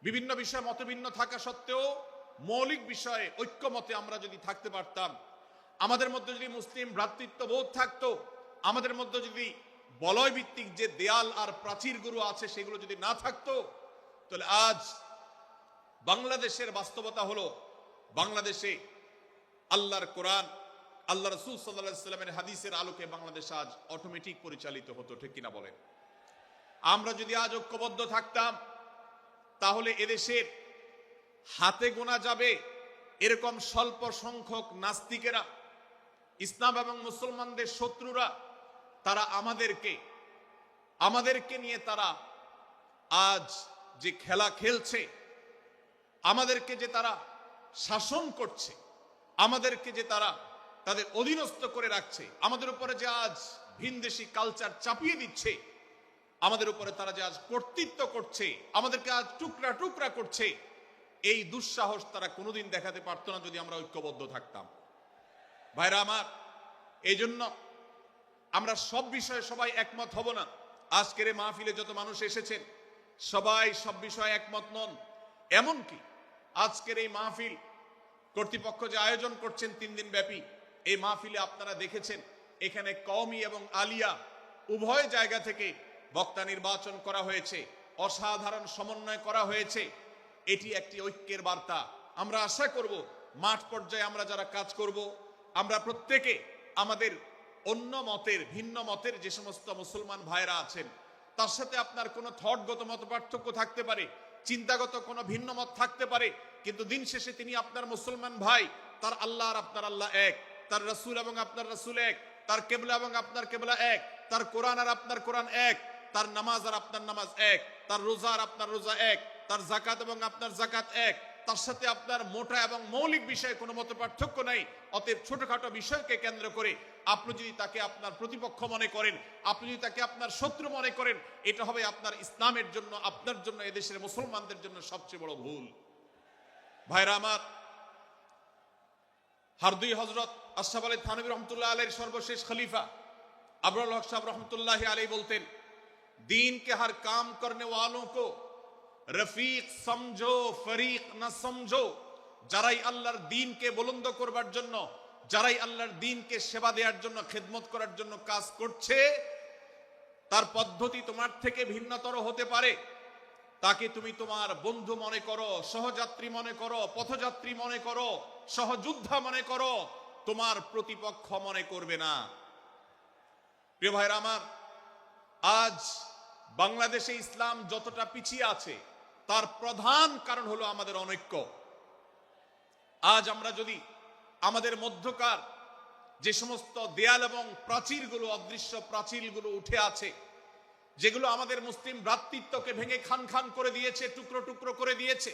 বিভিন্ন বিষয়ে মতভিন্ন থাকা সত্ত্বেও মৌলিক বিষয়ে ঐক্যমতে আমরা যদি থাকতে পারতাম, আমাদের মধ্যে যদি মুসলিম ভ্রাতৃত্ববোধ থাকতো, আমাদের মধ্যে যদি বলয় ভিত্তিক যে দেয়াল আর প্রাচীরগুলো আছে সেগুলো যদি না থাকতো, তাহলে আজ বাংলাদেশের বাস্তবতা হলো, বাংলাদেশে আল্লাহর কোরআন, আল্লাহ রাসূল সাল্লাল্লাহু আলাইহি ওয়াসাল্লামের হাদিসের আলোকে বাংলাদেশ আজ অটোমেটিক পরিচালিত হতো, ঠিক কিনা বলেন? আমরা যদি আজ ঐক্যবদ্ধ থাকতাম, তাহলে এদেশের হাতে গোনা যাবে এরকম স্বল্প সংখ্যক নাস্তিকেরা, ইসলাম এবং মুসলমানদের শত্রুরা, তারা আমাদেরকে নিয়ে তারা আজ যে খেলা খেলছে, আমাদেরকে যে তারা শাসন করছে, আমাদেরকে যে তারা তাদের অধীনস্থ করে রাখছে, আমাদের উপরে যে আজ ভিনদেশি কালচার চাপিয়ে দিচ্ছে, আমাদের উপরে তারা যে আজ কর্তৃত্ব করছে, আমাদেরকে আজ টুকরা টুকরা করছে, এই দুঃসাহস তারা কোনোদিন দেখাতে পারতো না যদি আমরা ঐক্যবদ্ধ থাকতাম। ভাইরা আমার, এই জন্য আমরা সব বিষয়ে সবাই একমত হব না। আজকের এই মাহফিলে যত মানুষ এসেছেন সবাই সব বিষয়ে একমত নন। এমনকি আজকের এই মাহফিল কর্তৃপক্ষ যে আয়োজন করছেন 3 দিন ব্যাপী, এই মাহফিলে আপনারা দেখেছেন এখানে কওমি এবং আলিয়া উভয় জায়গা থেকে বক্তা নির্বাচন করা হয়েছে, অসাধারণ সমন্বয় করা হয়েছে। এটি একটি ঐক্যের বার্তা। আমরা আশা করব মাঠ পর্যায়ে আমরা যারা কাজ করব, আমরা প্রত্যেকে আমাদের অন্য মতের, ভিন্ন মতের যে সমস্ত মুসলমান ভাইরা আছেন, তার সাথে আপনার কোনো থটগত মত পার্থক্য থাকতে পারে, চিন্তাগত কোনো ভিন্ন মত থাকতে পারে, কিন্তু দিন শেষে তিনি আপনার মুসলমান ভাই। তার আল্লাহ আর আপনার আল্লাহ এক, তার রাসূল এবং আপনার রাসূল এক, তার কিবলা এবং আপনার কিবলা এক, তার কোরআন আর আপনার কোরআন এক, তার নামাজ আর আপনার নামাজ এক, তার রোজা আর আপনার রোজা এক, তার যাকাত এবং আপনার যাকাত এক, তার সাথে আপনার মোটা এবং মৌলিক বিষয়ে কোনো মত পার্থক্য নাই। অতএব ছোটখাটো বিষয়কে কেন্দ্র করে আপনি যদি তাকে আপনার প্রতিপক্ষ মনে করেন, আপনি যদি তাকে আপনার শত্রু মনে করেন, এটা হবে আপনার ইসলামের জন্য, আপনার জন্য, এদেশের মুসলমানদের জন্য সবচেয়ে বড় ভুল। ভাইরা আমার, হারদুই হযরত আশরাফ আলী থানভী রহমতুল্লাহ আলাইহির সর্বশেষ খলিফা আবরুল হক সাহেব রহমতুল্লাহ আলাইহি বলতেন, दीन के हर काम करने वालों को रफीक समझो, फरीक न समझो। যারাই আল্লাহর দ্বীনকে বুলন্দ করবার জন্য, যারাই আল্লাহর দ্বীনকে সেবা দেওয়ার জন্য, খেদমত করার জন্য কাজ করছে, তার পদ্ধতি তোমার থেকে ভিন্নতর হতে পারে, তাকে তুমি তোমার বন্ধু মনে করো, সহযাত্রী মনে করো, পথযাত্রী মনে করো, সহযোদ্ধা মনে করো, তোমার প্রতিপক্ষ মনে করবে না। প্রিয় ভাইরা আমার, আজ বাংলাদেশে ইসলাম যতটা পিছিয়ে আছে তার প্রধান কারণ হলো আমাদের অনৈক্য। আজ আমরা যদি আমাদের মধ্যকার যে সমস্ত দেয়াল এবং প্রাচীরগুলো, অদৃশ্য প্রাচীরগুলো উঠে আছে, যেগুলো আমাদের মুসলিম ভ্রাতৃত্বকে ভেঙে খান খান করে দিয়েছে, টুকরো টুকরো করে দিয়েছে,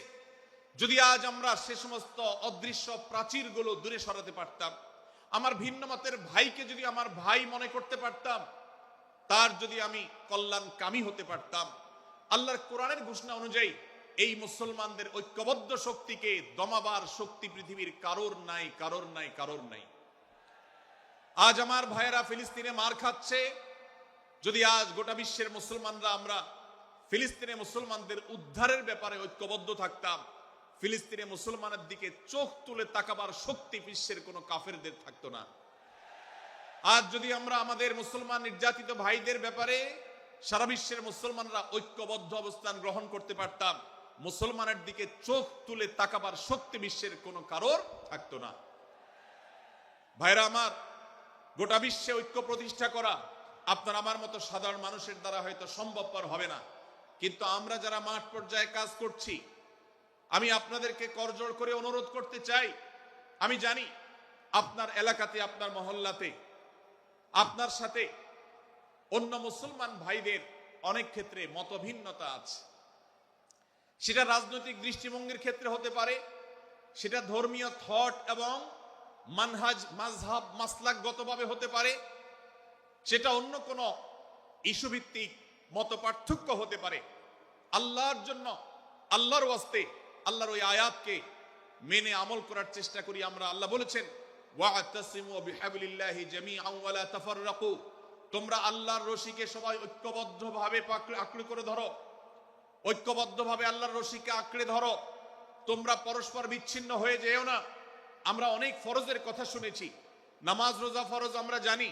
যদি আজ আমরা সে সমস্ত অদৃশ্য প্রাচীরগুলো দূরে সরাতে পারতাম, আমার ভিন্ন মতের ভাইকে যদি আমার ভাই মনে করতে পারতাম, তার যদি আমি কল্যাণকামী হতে পারতাম, আল্লাহর কোরআনের ঘোষণা অনুযায়ী এই মুসলমানদের ঐক্যবদ্ধ শক্তিকে দমাবার শক্তি পৃথিবীর কারোর নাই, কারোর নাই, কারোর নাই। আজ আমার ভাইয়েরা ফিলিস্তিনে মার খাচ্ছে, যদি আজ গোটা বিশ্বের মুসলমানরা আমরা ফিলিস্তিনে মুসলমানদের উদ্ধারের ব্যাপারে ঐক্যবদ্ধ থাকতাম, ফিলিস্তিনে মুসলমানের দিকে চোখ তুলে তাকাবার শক্তি বিশ্বের কোনো কাফেরদের থাকতো না। আজ যদি আমরা আমাদের মুসলমান নির্যাতিত ভাইদের ব্যাপারে সারা বিশ্বের মুসলমানরা ঐক্যবদ্ধ অবস্থান গ্রহণ করতে পারতাম, মুসলমানের দিকে চোখ তুলে তাকাবার শক্তি বিশ্বের কোনো কারোর থাকতো না। ভাইরা আমার, গোটা বিশ্বে ঐক্য প্রতিষ্ঠা করা আপনার আমার মতো সাধারণ মানুষের দ্বারা হয়তো সম্ভবপর হবে না, কিন্তু আমরা যারা মাঠ পর্যায়ে কাজ করছি, আমি আপনাদেরকে করজোড় করে অনুরোধ করতে চাই। আমি জানি আপনার এলাকাতে, আপনার মহল্লাতে আপনার সাথে অন্য মুসলমান ভাইদের অনেক ক্ষেত্রে মতভিন্নতা আছে। সেটা রাজনৈতিক দৃষ্টিভঙ্গির ক্ষেত্রে হতে পারে, সেটা ধর্মীয় থট এবং মানহাজ মাযহাব মাসলাকগতভাবে হতে পারে, সেটা অন্য কোনো ইস্যু ভিত্তিক মত পার্থক্য হতে পারে। আল্লাহর জন্য, আল্লাহর ওয়াস্তে, আল্লাহর ওই আয়াতকে মেনে আমল করার চেষ্টা করি আমরা। আল্লাহ বলেছেন, ওয়া'তাসিমু বিহাবলিল্লাহি জামিআন ওয়া লা তাফাররাকু, তোমরা আল্লাহর রশিকে সবাই ঐক্যবদ্ধভাবে আঁকড়ে করে ধরো, ঐক্যবদ্ধভাবে আল্লাহর রশিকে আঁকড়ে ধরো, তোমরা পরস্পর বিচ্ছিন্ন হয়ে যেও না। আমরা অনেক ফরজের কথা শুনেছি, নামাজ রোজা ফরজ আমরা জানি,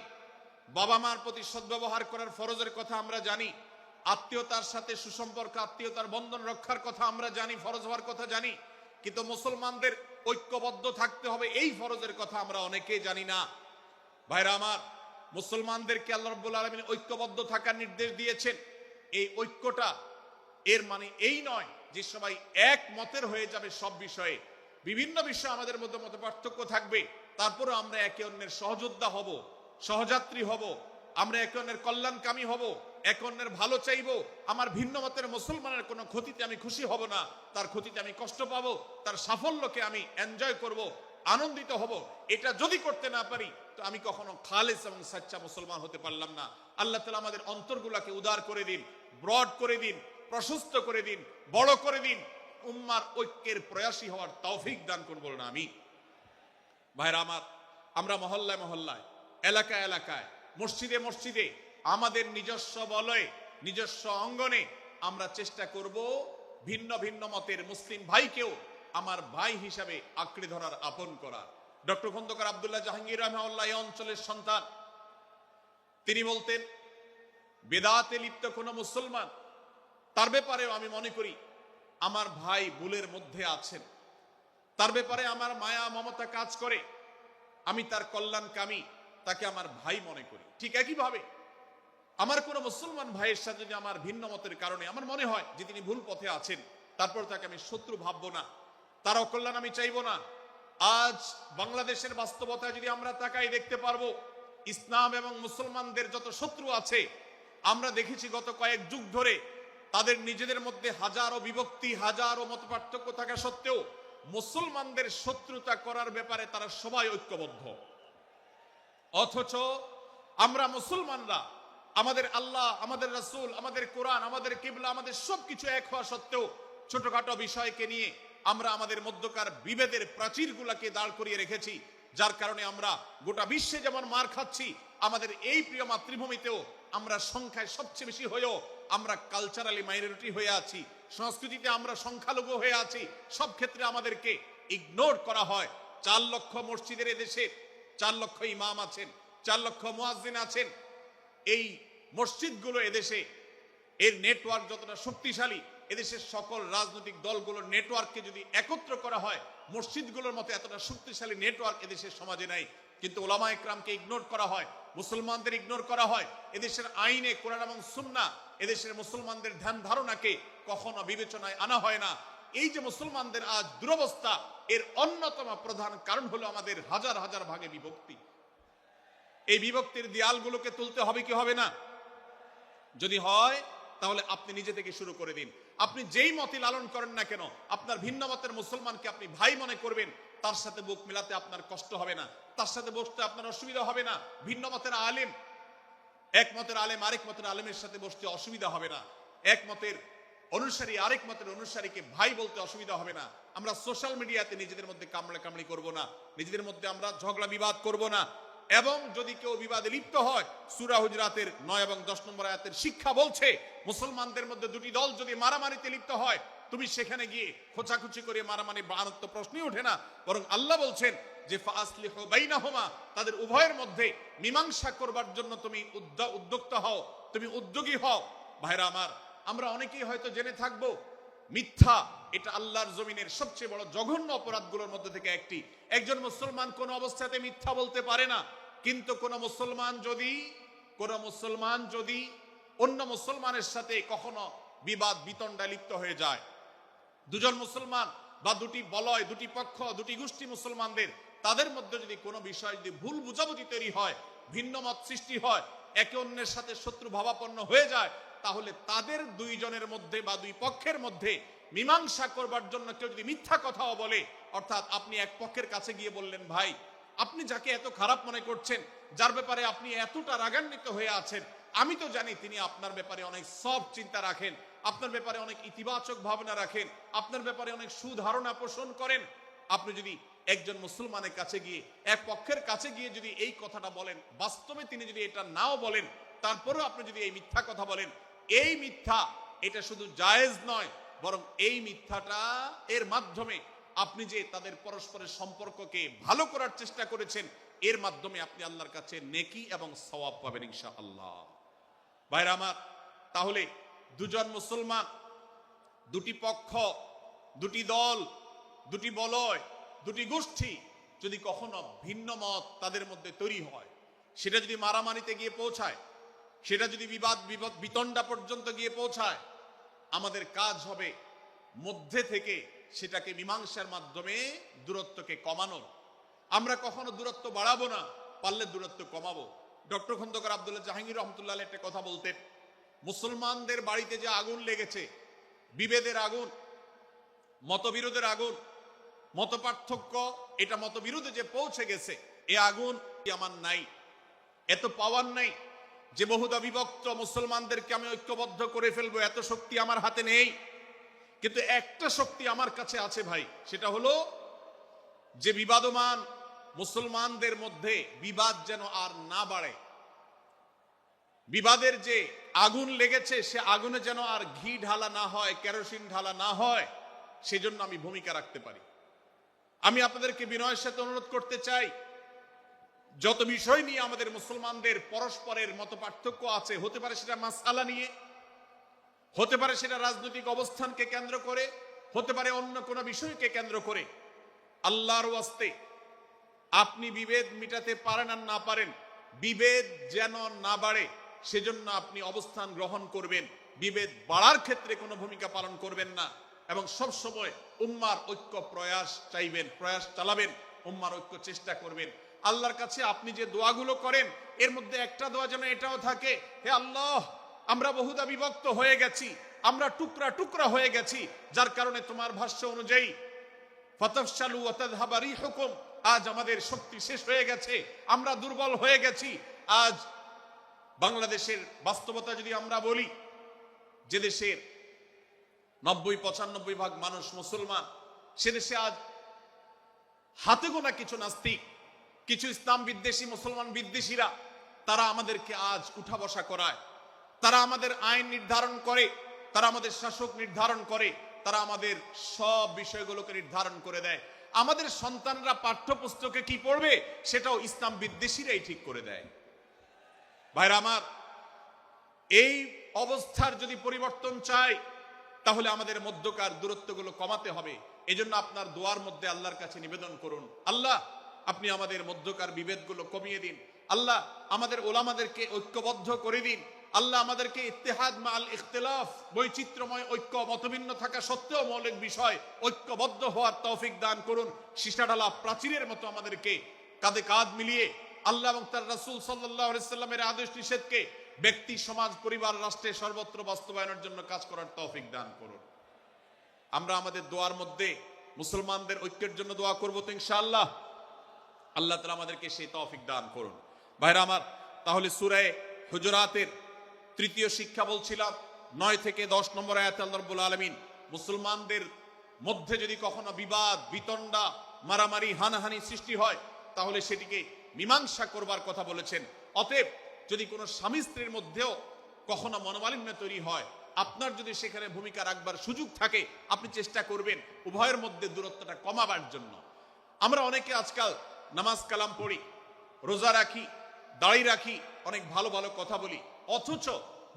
বাবা মার প্রতি সদ্ব্যবহার করার ফরজের কথা আমরা জানি, আত্মীয়তার সাথে সুসম্পর্ক, আত্মীয়তার বন্ধন রক্ষার কথা আমরা জানি, ফরজ হওয়ার কথা জানি, কিন্তু মুসলমানদের ঐক্যবদ্ধ থাকতে হবে এই ফরজের কথা আমরা অনেকেই জানি না। ভাইরা আমার, মুসলমানদেরকে আল্লাহ রাব্বুল আলামিন ঐক্যবদ্ধ থাকার নির্দেশ দিয়েছেন। এই ঐক্যটা এর মানে এই নয় যে সবাই এক মতের হয়ে যাবে সব বিষয়ে। বিভিন্ন বিষয়ে আমাদের মধ্যে মত পার্থক্য থাকবে, তারপরে আমরা একে অন্যের সহযোদ্ধা হব, সহযাত্রী হব, আমরা একে অন্যের কল্যাণকামী হব, একে অন্যের ভালো চাইবো। আমার ভিন্ন মতের মুসলমানের কোনো ক্ষতিতে আমি খুশি হব না, তার ক্ষতিতে আমি কষ্ট পাবো, তার সাফল্যকে আমি এনজয় করব, আনন্দিত হব। এটা যদি করতে না পারি তো আমি কখনো খালেস এবং সাচ্চা মুসলমান হতে পারলাম না। আল্লাহ তাআলা আমাদের অন্তরগুলোকে উদার করে দিন, ব্রড করে দিন, প্রশস্ত করে দিন, বড় করে দিন, উম্মার ঐক্যের প্রয়াসী হওয়ার তৌফিক দান করুন বলুন আমিন। ভাইরা আমার, আমরা মহল্লায় মহল্লায়, এলাকায় এলাকায়, মসজিদে মসজিদে, আমাদের নিজস্ব বলয়ে, নিজস্ব অঙ্গনে আমরা চেষ্টা করব ভিন্ন ভিন্ন মতের মুসলিম ভাইকেও আমার ভাই হিসাবে আঁকড়ে ধরার, আপন করার। ডক্টর খন্দকার আব্দুল্লাহ জাহাঙ্গীর রাহিমাহুল্লাহ এই অঞ্চলের সন্তান। তিনি বলতেন, বেদাতে লিপ্ত কোন মুসলমান, তার ব্যাপারেও আমি মনে করি আমার ভাই ভুলের মধ্যে আছেন, তার ব্যাপারে আমার মায়া মমতা কাজ করে, আমি তার কল্যাণকামী, তাকে আমার ভাই মনে করি। ঠিক একইভাবে আমার কোন মুসলমান ভাইয়ের সাথে যদি আমার ভিন্ন মতের কারণে আমার মনে হয় যে তিনি ভুল পথে আছেন, তারপর তাকে আমি শত্রু ভাববো না, তার অকল্যাণ আমি চাইবো না। আজ বাংলাদেশের বাস্তবতা যদি আমরা তাকাই, দেখতে পারবো ইসলাম এবং মুসলমানদের যত শত্রু আছে, আমরা দেখেছি গত কয়েক যুগ ধরে তাদের নিজেদের মধ্যে হাজারো বিভক্তি, হাজারো মত পার্থক্য থাকা সত্ত্বেও মুসলমানদের শত্রুতা করার ব্যাপারে তারা সবাই ঐক্যবদ্ধ। অথচ আমরা মুসলমানরা, আমাদের আল্লাহ, আমাদের রাসূল, আমাদের কোরআন, আমাদের কিবলা, আমাদের সবকিছু এক হওয়া সত্ত্বেও ছোটখাটো বিষয়কে নিয়ে আমরা আমাদের মধ্যকার বিভেদের প্রাচীরগুলোকে দাঁড় করিয়ে রেখেছি, যার কারণে আমরা গোটা বিশ্বে যেমন মার খাচ্ছি, আমাদের এই প্রিয় মাতৃভূমিতেও আমরা সংখ্যায় সবচেয়ে বেশি হয়েও আমরা কালচারালি মাইনরিটি হয়ে আছি, সংস্কৃতিতে আমরা সংখ্যালঘু হয়ে আছি। সব ক্ষেত্রে আমাদেরকে ইগনোর করা হয়। 4 লক্ষ মসজিদের এদেশে 4 লক্ষ ইমাম আছেন, 4 লক্ষ মুয়াজ্জিন আছেন। এই মসজিদগুলো এদেশে, এর নেটওয়ার্ক যতটা শক্তিশালী, এদেশের সকল রাজনৈতিক দলগুলোর নেটওয়ার্ককে যদি একত্র করা হয়, মসজিদগুলোর মতো এতটা শক্তিশালী নেটওয়ার্ক এদেশের সমাজে নাই। কিন্তু ওলামা ইকরামকে ইগনোর করা হয়, মুসলমানদের ইগনোর করা হয়। এদেশের আইনে কোরআন এবং সুন্নাহ, এদেশের মুসলমানদের ধ্যান ধারণাকে কখনো বিবেচনায় আনা হয় না। এই যে মুসলমানদের আজ দুরবস্থা, এর অন্যতম প্রধান কারণ হলো আমাদের হাজার হাজার ভাগে বিভক্তি। এই বিভক্তির দেয়ালগুলোকে তুলতে হবে কি হবে না? যদি হয় তাহলে আপনি নিজে থেকে শুরু করে দিন। আপনি যেই মতই লালন করেন না কেন, আপনার ভিন্ন মতের মুসলমানকে আপনি ভাই মনে করবেন, তার সাথে বুক মিলাতে আপনার কষ্ট হবে না, তার সাথে বসতে আপনার অসুবিধা হবে না। ভিন্ন মতের আলেম, এক মতের আলেম আরেক মতের আলেমের সাথে বসতে অসুবিধা হবে না। এক মতের অনুসারী আরেক মতের অনুসারীকে ভাই বলতে অসুবিধা হবে না। আমরা সোশ্যাল মিডিয়াতে নিজেদের মধ্যে কামড়াকামড়ি করব না, নিজেদের মধ্যে আমরা ঝগড়া বিবাদ করব না। এবং যদি কেউ বিবাদে লিপ্ত হয়, সূরা হুজরাতের 9 এবং 10 নম্বর আয়াতের শিক্ষা বলছে, মুসলমানদের মধ্যে দুটি দল যদি মারামারিতে লিপ্ত হয়, তুমি সেখানে গিয়ে খোঁচাখুচি করে মারামারি বাড়ানোর তো প্রশ্নই ওঠে না। বরং আল্লাহ বলছেন যে ফাসলিহু বাইনাহুমা, তাদের উভয়ের মধ্যে মীমাংসা করবার জন্য তুমি উদ্যোক্তা হও, তুমি উদ্যোগী হও। ভাইরা আমার, আমরা অনেকেই হয়তো জেনে থাকবো মিথ্যা এটা আল্লাহর জমিনের সবচেয়ে বড় জঘন্য অপরাধগুলোর মধ্যে থেকে একটি। একজন মুসলমান কোন অবস্থাতে মিথ্যা বলতে পারে না, কিন্তু কোন মুসলমান যদি অন্য মুসলমানের সাথে কখনো বিবাদ বিতণ্ডায় লিপ্ত হয়ে যায়, দুজন মুসলমান বা দুটি বলয়, দুটি পক্ষ, দুটি গোষ্ঠী মুসলমানদের তাদের মধ্যে যদি কোনো বিষয় যদি ভুল বুঝাবুঝি তৈরি হয়, ভিন্ন মত সৃষ্টি হয়, একে অন্যের সাথে শত্রু ভাবাপন্ন হয়ে যায়, তাহলে তাদের দুইজনের মধ্যে বা দুই পক্ষের মধ্যে মীমাংসা করবার জন্য কেউ যদি মিথ্যা কথাও বলে, অর্থাৎ আপনি এক পক্ষের কাছে গিয়ে বললেন, ভাই আপনি যাকে এত খারাপ মনে করছেন, যার ব্যাপারে আপনি এতটা রাগান্বিত হয়ে আছেন, আমি তো জানি তিনি আপনার ব্যাপারে অনেক সফট চিন্তা রাখেন, আপনার ব্যাপারে অনেক ইতিবাচক ভাবনা রাখেন, আপনার ব্যাপারে অনেক সুধারণা পোষণ করেন। আপনি যদি একজন মুসলমানের কাছে গিয়ে, এক পক্ষের কাছে গিয়ে যদি এই কথাটা বলেন, বাস্তবে তিনি যদি এটা নাও বলেন, তারপরেও আপনি যদি এই মিথ্যা কথা বলেন, এই মিথ্যা এটা শুধু জায়েজ নয়, বরং এই মিথ্যাটা এর মাধ্যমে আপনি যে তাদের পরস্পরের সম্পর্ককে ভালো করার চেষ্টা করেছেন, এর মাধ্যমে আপনি আল্লাহর কাছে নেকি এবং সওয়াব পাবেন ইনশাআল্লাহ। ভাইরা আমার, তাহলে দুজন মুসলমান, দুটি পক্ষ, দুটি দল, দুটি বলয়, দুটি গোষ্ঠী যদি কখনো ভিন্ন মত তাদের মধ্যে তৈরি হয়, সেটা যদি মারামারিতে গিয়ে পৌঁছায়, সেটা যদি বিবাদ বিতণ্ডা পর্যন্ত গিয়ে পৌঁছায়, আমাদের কাজ হবে মধ্যে থেকে সেটাকে মীমাংসার মাধ্যমে দূরত্বকে কমানোর। আমরা কখনো দূরত্ব বাড়াবো না, পারলে দূরত্ব কমাবো। ডক্টর খন্দকার আব্দুল্লাহ জাহাঙ্গীর রহমতুল্লাহ একটা কথা বলতেন, মুসলমানদের বাড়িতে যে আগুন লেগেছে, বিভেদের আগুন, মতবিরোধের আগুন, মত পার্থক্য, এটা মতবিরোধে যে পৌঁছে গেছে, এ আগুন আমার নাই, এত পাওয়ার নাই যে বহুদা বিভক্ত মুসলমানদেরকে আমি ঐক্যবদ্ধ করে ফেলবো, এত শক্তি আমার হাতে নেই। কিন্তু একটা শক্তি আমার কাছে আছে ভাই, সেটা হলো যে বিবাদমান মুসলমানদের মধ্যে বিবাদ যেন আর না বাড়ে, বিবাদের যে আগুন লেগেছে সে আগুনে যেন আর ঘি ঢালা না হয়, কেরোসিন ঢালা না হয়, সেজন্য আমি ভূমিকা রাখতে পারি। আমি আপনাদেরকে বিনয়ের সাথে অনুরোধ করতে চাই, যত বিষয় নিয়ে আমাদের মুসলমানদের পরস্পরের মত পার্থক্য আছে, হতে পারে সেটা মাসআলা নিয়ে, হতে পারে সেটা রাজনৈতিক অবস্থানকে কেন্দ্র করে, হতে পারে অন্য কোনো বিষয়কে কেন্দ্র করে, আল্লাহর ওয়াস্তে আপনি বিভেদ মিটাতে পারেন আর না পারেন, বিভেদ যেন না বাড়ে সেজন্য আপনি অবস্থান গ্রহণ করবেন, বিভেদ বাড়ার ক্ষেত্রে কোনো ভূমিকা পালন করবেন না, এবং সব সময় উম্মার ঐক্য প্রয়াস চাইবেন, প্রয়াস চালাবেন, উম্মার ঐক্য চেষ্টা করবেন। আল্লাহর কাছে আপনি যে দোয়াগুলো করেন, এর মধ্যে একটা দোয়া যেন এটাও থাকে, হে আল্লাহ, আমরা বহুদা বিভক্ত হয়ে গেছি, আমরা টুকরা টুকরা হয়ে গেছি, যার কারণে তোমার ভাষ্য অনুযায়ী ফাতাফশালু ওয়া তাযহাবা রিহুকুম, আজ আমাদের শক্তি শেষ হয়ে গেছে, আমরা দুর্বল হয়ে গেছি। আজ বাংলাদেশের বাস্তবতা যদি আমরা বলি, যে দেশের 90-95 ভাগ মানুষ মুসলমান, সে দেশে আজ হাতে গোনা কিছু নাস্তিক, কিছু ইসলাম বিদ্বেষী, মুসলমান বিদ্বেষীরা, তারা আমাদেরকে আজ উঠা বসা করায়, তারা আমাদের আইন নির্ধারণ করে, তারা আমাদের শাসক নির্ধারণ করে, তারা আমাদের সব বিষয়গুলোকে নির্ধারণ করে দেয়। আমাদের সন্তানরা পাঠ্যপুস্তকে কি পড়বে সেটাও ইসলাম বিদ্বেষীরাই ঠিক করে দেয়। ভাইরা আমার, এই অবস্থার যদি পরিবর্তন চাই, তাহলে আমাদের মধ্যকার দূরত্বগুলো কমাতে হবে। এজন্য আপনার দোয়ার মধ্যে আল্লাহর কাছে নিবেদন করুন, আল্লাহ আপনি আমাদের মধ্যকার বিভেদগুলো কমিয়ে দিন, আল্লাহ আমাদের ওলামাদেরকে ঐক্যবদ্ধ করে দিন, আল্লাহ আমাদেরকে ইত্তেহাদ মাল ইখতিলাফ, বৈচিত্র্যময় ঐক্য, মতভিন্ন থাকা সত্ত্বেও মৌলিক বিষয় ঐক্যবদ্ধ হওয়ার তৌফিক দান করুন। সীসাঢালা প্রাচীরের মতো আমাদেরকে কাঁধে কাঁধ মিলিয়ে আল্লাহ এবং তার রাসূল সাল্লাল্লাহু আলাইহি সাল্লামের আদেশ নিষেধকে ব্যক্তি, সমাজ, পরিবার, রাষ্ট্রে সর্বত্র বাস্তবায়নের জন্য কাজ করার তৌফিক দান করুন। আমরা আমাদের দোয়ার মধ্যে মুসলমানদের ঐক্যের জন্য দোয়া করব তো ইনশাআল্লাহ। আল্লাহ তাআলা আমাদেরকে সেই তৌফিক দান করুন। ভাইরা আমার, তাহলে সূরা হুজুরাতের 3য় শিক্ষা বলছিলাম, 9 থেকে 10 নম্বর আয়াতে আল্লাহ রাব্বুল আলামিন মুসলমানদের মধ্যে যদি কখনো বিবাদ বিতণ্ডা, মারামারি, হানাহানি সৃষ্টি হয়, তাহলে সেটিকে মীমাংসা করবার কথা বলেছেন। অতএব যদি কোনো স্বামী স্ত্রীর মধ্যেও কখনো মনোমালিন্য তৈরি হয়, আপনার যদি সেখানে ভূমিকা রাখবার সুযোগ থাকে, আপনি চেষ্টা করবেন উভয়ের মধ্যে দূরত্বটা কমাবার জন্য। আমরা অনেকে আজকাল নামাজ কালাম পড়ি, রোজা রাখি, দাড়ি রাখি, অনেক ভালো ভালো কথা বলি, অথচ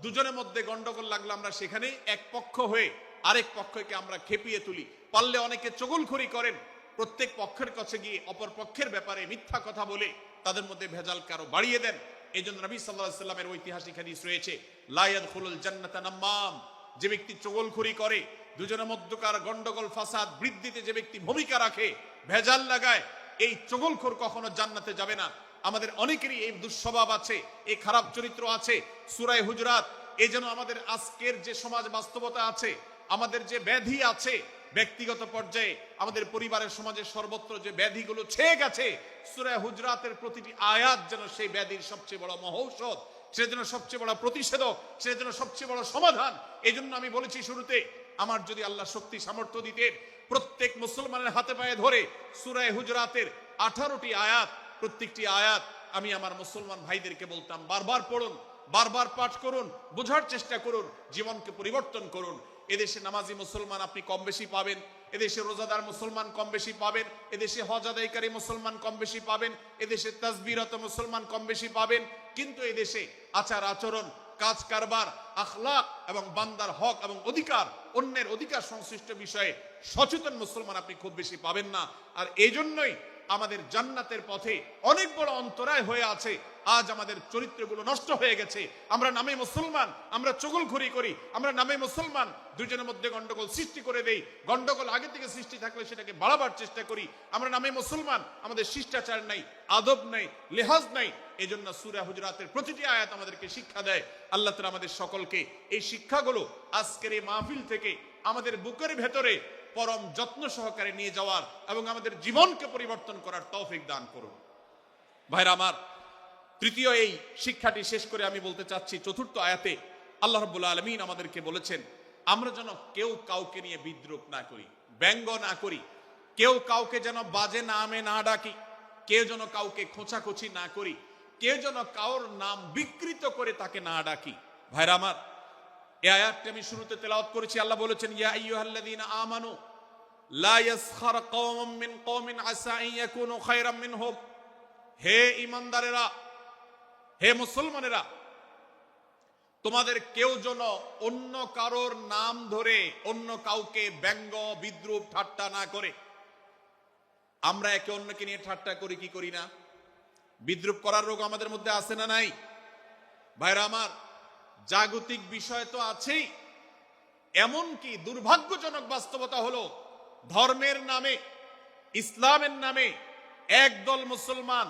দুজনের মধ্যে গন্ডগোল লাগলো, আমরা সেখানে এক পক্ষ হয়ে আরেক পক্ষকে আমরা খেপিয়ে তুলি। পারলে অনেকে চগলখড়ি করেন, প্রত্যেক পক্ষের কাছে গিয়ে অপর পক্ষের ব্যাপারে মিথ্যা কথা বলে তাদের মধ্যে ভেজাল কারো বাড়িয়ে দেন। এই জন্য নবী সাল্লাল্লাহু আলাইহি ওয়াসাল্লামের ঐতিহাসিক হাদিস রয়েছে, লা ইয়াদখুলুল জান্নাতা নাম্মাম, যে ব্যক্তি চগলখড়ি করে, দুজনের মধ্যকার গন্ডগোল ফাসাদ বৃদ্ধিতে যে ব্যক্তি ভূমিকা রাখে, ভেজাল লাগায়, এই চগলখোর কখনো জান্নাতে যাবে না। আমাদের অনেকেরই এই দুঃস্বভাব আছে, এই খারাপ চরিত্র আছে। সূরা হুজুরাত, এই জন্য আমাদের আজকের যে সমাজ বাস্তবতা আছে, আমাদের যে ব্যাধি আছে ব্যক্তিগত পর্যায়ে, আমাদের পরিবারের সমাজের সর্বত্র যে ব্যাধিগুলো ছেয়ে গেছে, সূরা হুজুরাতের প্রতিটি আয়াত যেন সেই ব্যাধির সবচেয়ে বড় মহৌষধ, সেজন্য সবচেয়ে বড় প্রতিষেধক, সেজন্য সবচেয়ে বড় সমাধান। এই জন্য আমি বলেছি শুরুতে, আমার যদি আল্লাহ শক্তি সামর্থ্য দিতেন, প্রত্যেক মুসলমানের হাতে পায়ে ধরে সূরা হুজুরাতের 18টি আয়াত, প্রত্যেকটি আয়াত আমি আমার মুসলমান ভাইদেরকে বলতাম, বারবার পড়ুন, বারবার পাঠ করুন, বোঝার চেষ্টা করুন, জীবনকে পরিবর্তন করুন। এদেশে নামাজি মুসলমান আপনি কম বেশি পাবেন, এদেশে রোজাদার মুসলমান কম বেশি পাবেন, এদেশে হজ আদায়কারী মুসলমান কম বেশি পাবেন, এদেশে তাসবিহরত মুসলমান কম বেশি পাবেন, কিন্তু এদেশে আচার আচরণ, কাজ কারবার, আখলাক এবং বান্দার হক এবং অধিকার, অন্যের অধিকার সংশ্লিষ্ট বিষয়ে সচেতন মুসলমান আপনি খুব বেশি পাবেন না। আর এই জন্যই আমাদের জান্নাতের পথে অনেক বড় অন্তরায় হয়ে আছে। আজ আমাদের চরিত্রগুলো নষ্ট হয়ে গেছে। আমরা নামে মুসলমান, আমরা চগলখড়ি করি, আমরা নামে মুসলমান, দুজনের মধ্যে গন্ডগোল সৃষ্টি করে দেই। গন্ডগোল আগে থেকে সৃষ্টি থাকলে সেটাকে বাড়াবার চেষ্টা করি। আমরা নামে মুসলমান, আমাদের শিষ্টাচার নাই, আদব নাই, লেহাজ নাই। এই জন্য সূরা হুজুরাতের প্রতিটি আয়াত আমাদেরকে শিক্ষা দেয়। আল্লাহ তাআলা আমাদের সকলকে এই শিক্ষাগুলো আজকের এই মাহফিল থেকে আমাদের বুকের ভেতরে পরম যত্ন সহকারে নিয়ে যাওয়ার এবং আমাদের জীবনকে পরিবর্তন করার তৌফিক দান করুন। ভাইরা আমার, তৃতীয় এই শিক্ষাটি শেষ করে আমি বলতে চাচ্ছি, চতুর্থ আয়াতে আল্লাহ রাব্বুল আলামিন আমাদেরকে বলেছেন, আমরা যেন কেউ কাউকে নিয়ে বিদ্রূপ না করি, ব্যঙ্গ না করি, কেউ কাউকে যেন বাজে নামে না ডাকি, কেউ যেন কাউকে খোঁচাখুচি না করি, কেউ যেন কারোর নাম বিকৃত করে তাকে না ডাকি। ভাইরা আমার, এই আয়াতটি আমি শুরুতে তেলাওয়াত করেছি। আল্লাহ বলেছেন, ইয়া আইয়ুহাল্লাযীনা আমানু লা ইয়াসখার কওমুম মিন কওমিন আসা আন ইয়াকুনু খায়রাম মিনহুম। হে ঈমানদারেরা, হে মুসলমানেরা, তোমাদের কেউ যেন অন্য কারোর নাম ধরে অন্য কাউকে ব্যঙ্গ বিদ্রূপ ঠাট্টা না করে। আমরা একে অন্যকে নিয়ে ঠাট্টা করি কি করি না? বিদ্রূপ করার রোগ আমাদের মধ্যে আছে না নাই? ভাইরা আমার, জাগতিক বিষয় তো আছেই, এমনকি দুর্ভাগ্যজনক বাস্তবতা হলো ধর্মের নামে, ইসলামের নামে একদল মুসলমান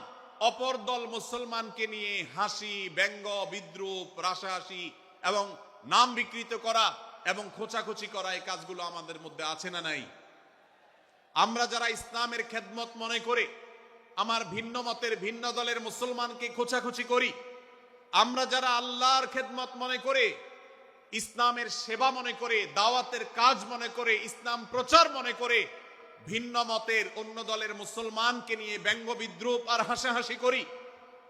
অপর দল মুসলমানকে নিয়ে হাসি, ব্যঙ্গ, বিদ্রূপ, রাশাহাসি এবং নাম বিকৃত করা এবং খোঁচাখুচি করা, এই কাজগুলো আমাদের মধ্যে আছে না নাই? আমরা যারা ইসলামের খেদমত মনে করে আমার ভিন্ন মতের, ভিন্ন দলের মুসলমানকে খোঁচাখুচি করি, আমরা যারা আল্লাহর খেদমত মনে করে, ইসলামের সেবা মনে করে, দাওয়াতের কাজ মনে করে, ইসলাম প্রচার মনে করে ভিন্ন মতের অন্য দলের মুসলমানকে নিয়ে ব্যঙ্গ বিদ্রূপ আর হাসাহাসি করি,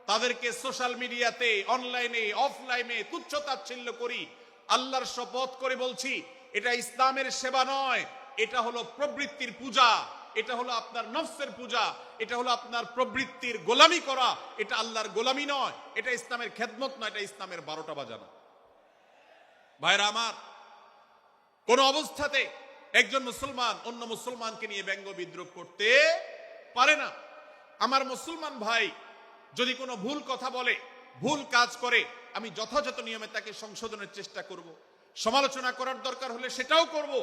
তাদেরকে সোশ্যাল মিডিয়াতে, অনলাইনে, অফলাইনে তুচ্ছ তাচ্ছিল্য করি, আল্লাহর শপথ করে বলছি, এটা ইসলামের সেবা নয়, এটা হলো প্রবৃত্তির পূজা, এটা হলো আপনার নফসের পূজা, এটা হলো আপনার প্রবৃত্তির গোলামি করা, এটা আল্লাহর গোলামি নয়, এটা ইসলামের খেদমত নয়, এটা ইসলামের 12টা বাজানো। ভাইরা আমার, কোন অবস্থাতে একজন মুসলমান অন্য মুসলমানকে নিয়ে ব্যঙ্গ বিদ্রূপ করতে পারে না। আমার মুসলমান ভাই যদি কোনো ভুল কথা বলে, ভুল কাজ করে, আমি যথাযথ নিয়মে তাকে সংশোধনের চেষ্টা করব, সমালোচনা করার দরকার হলে সেটাও করব,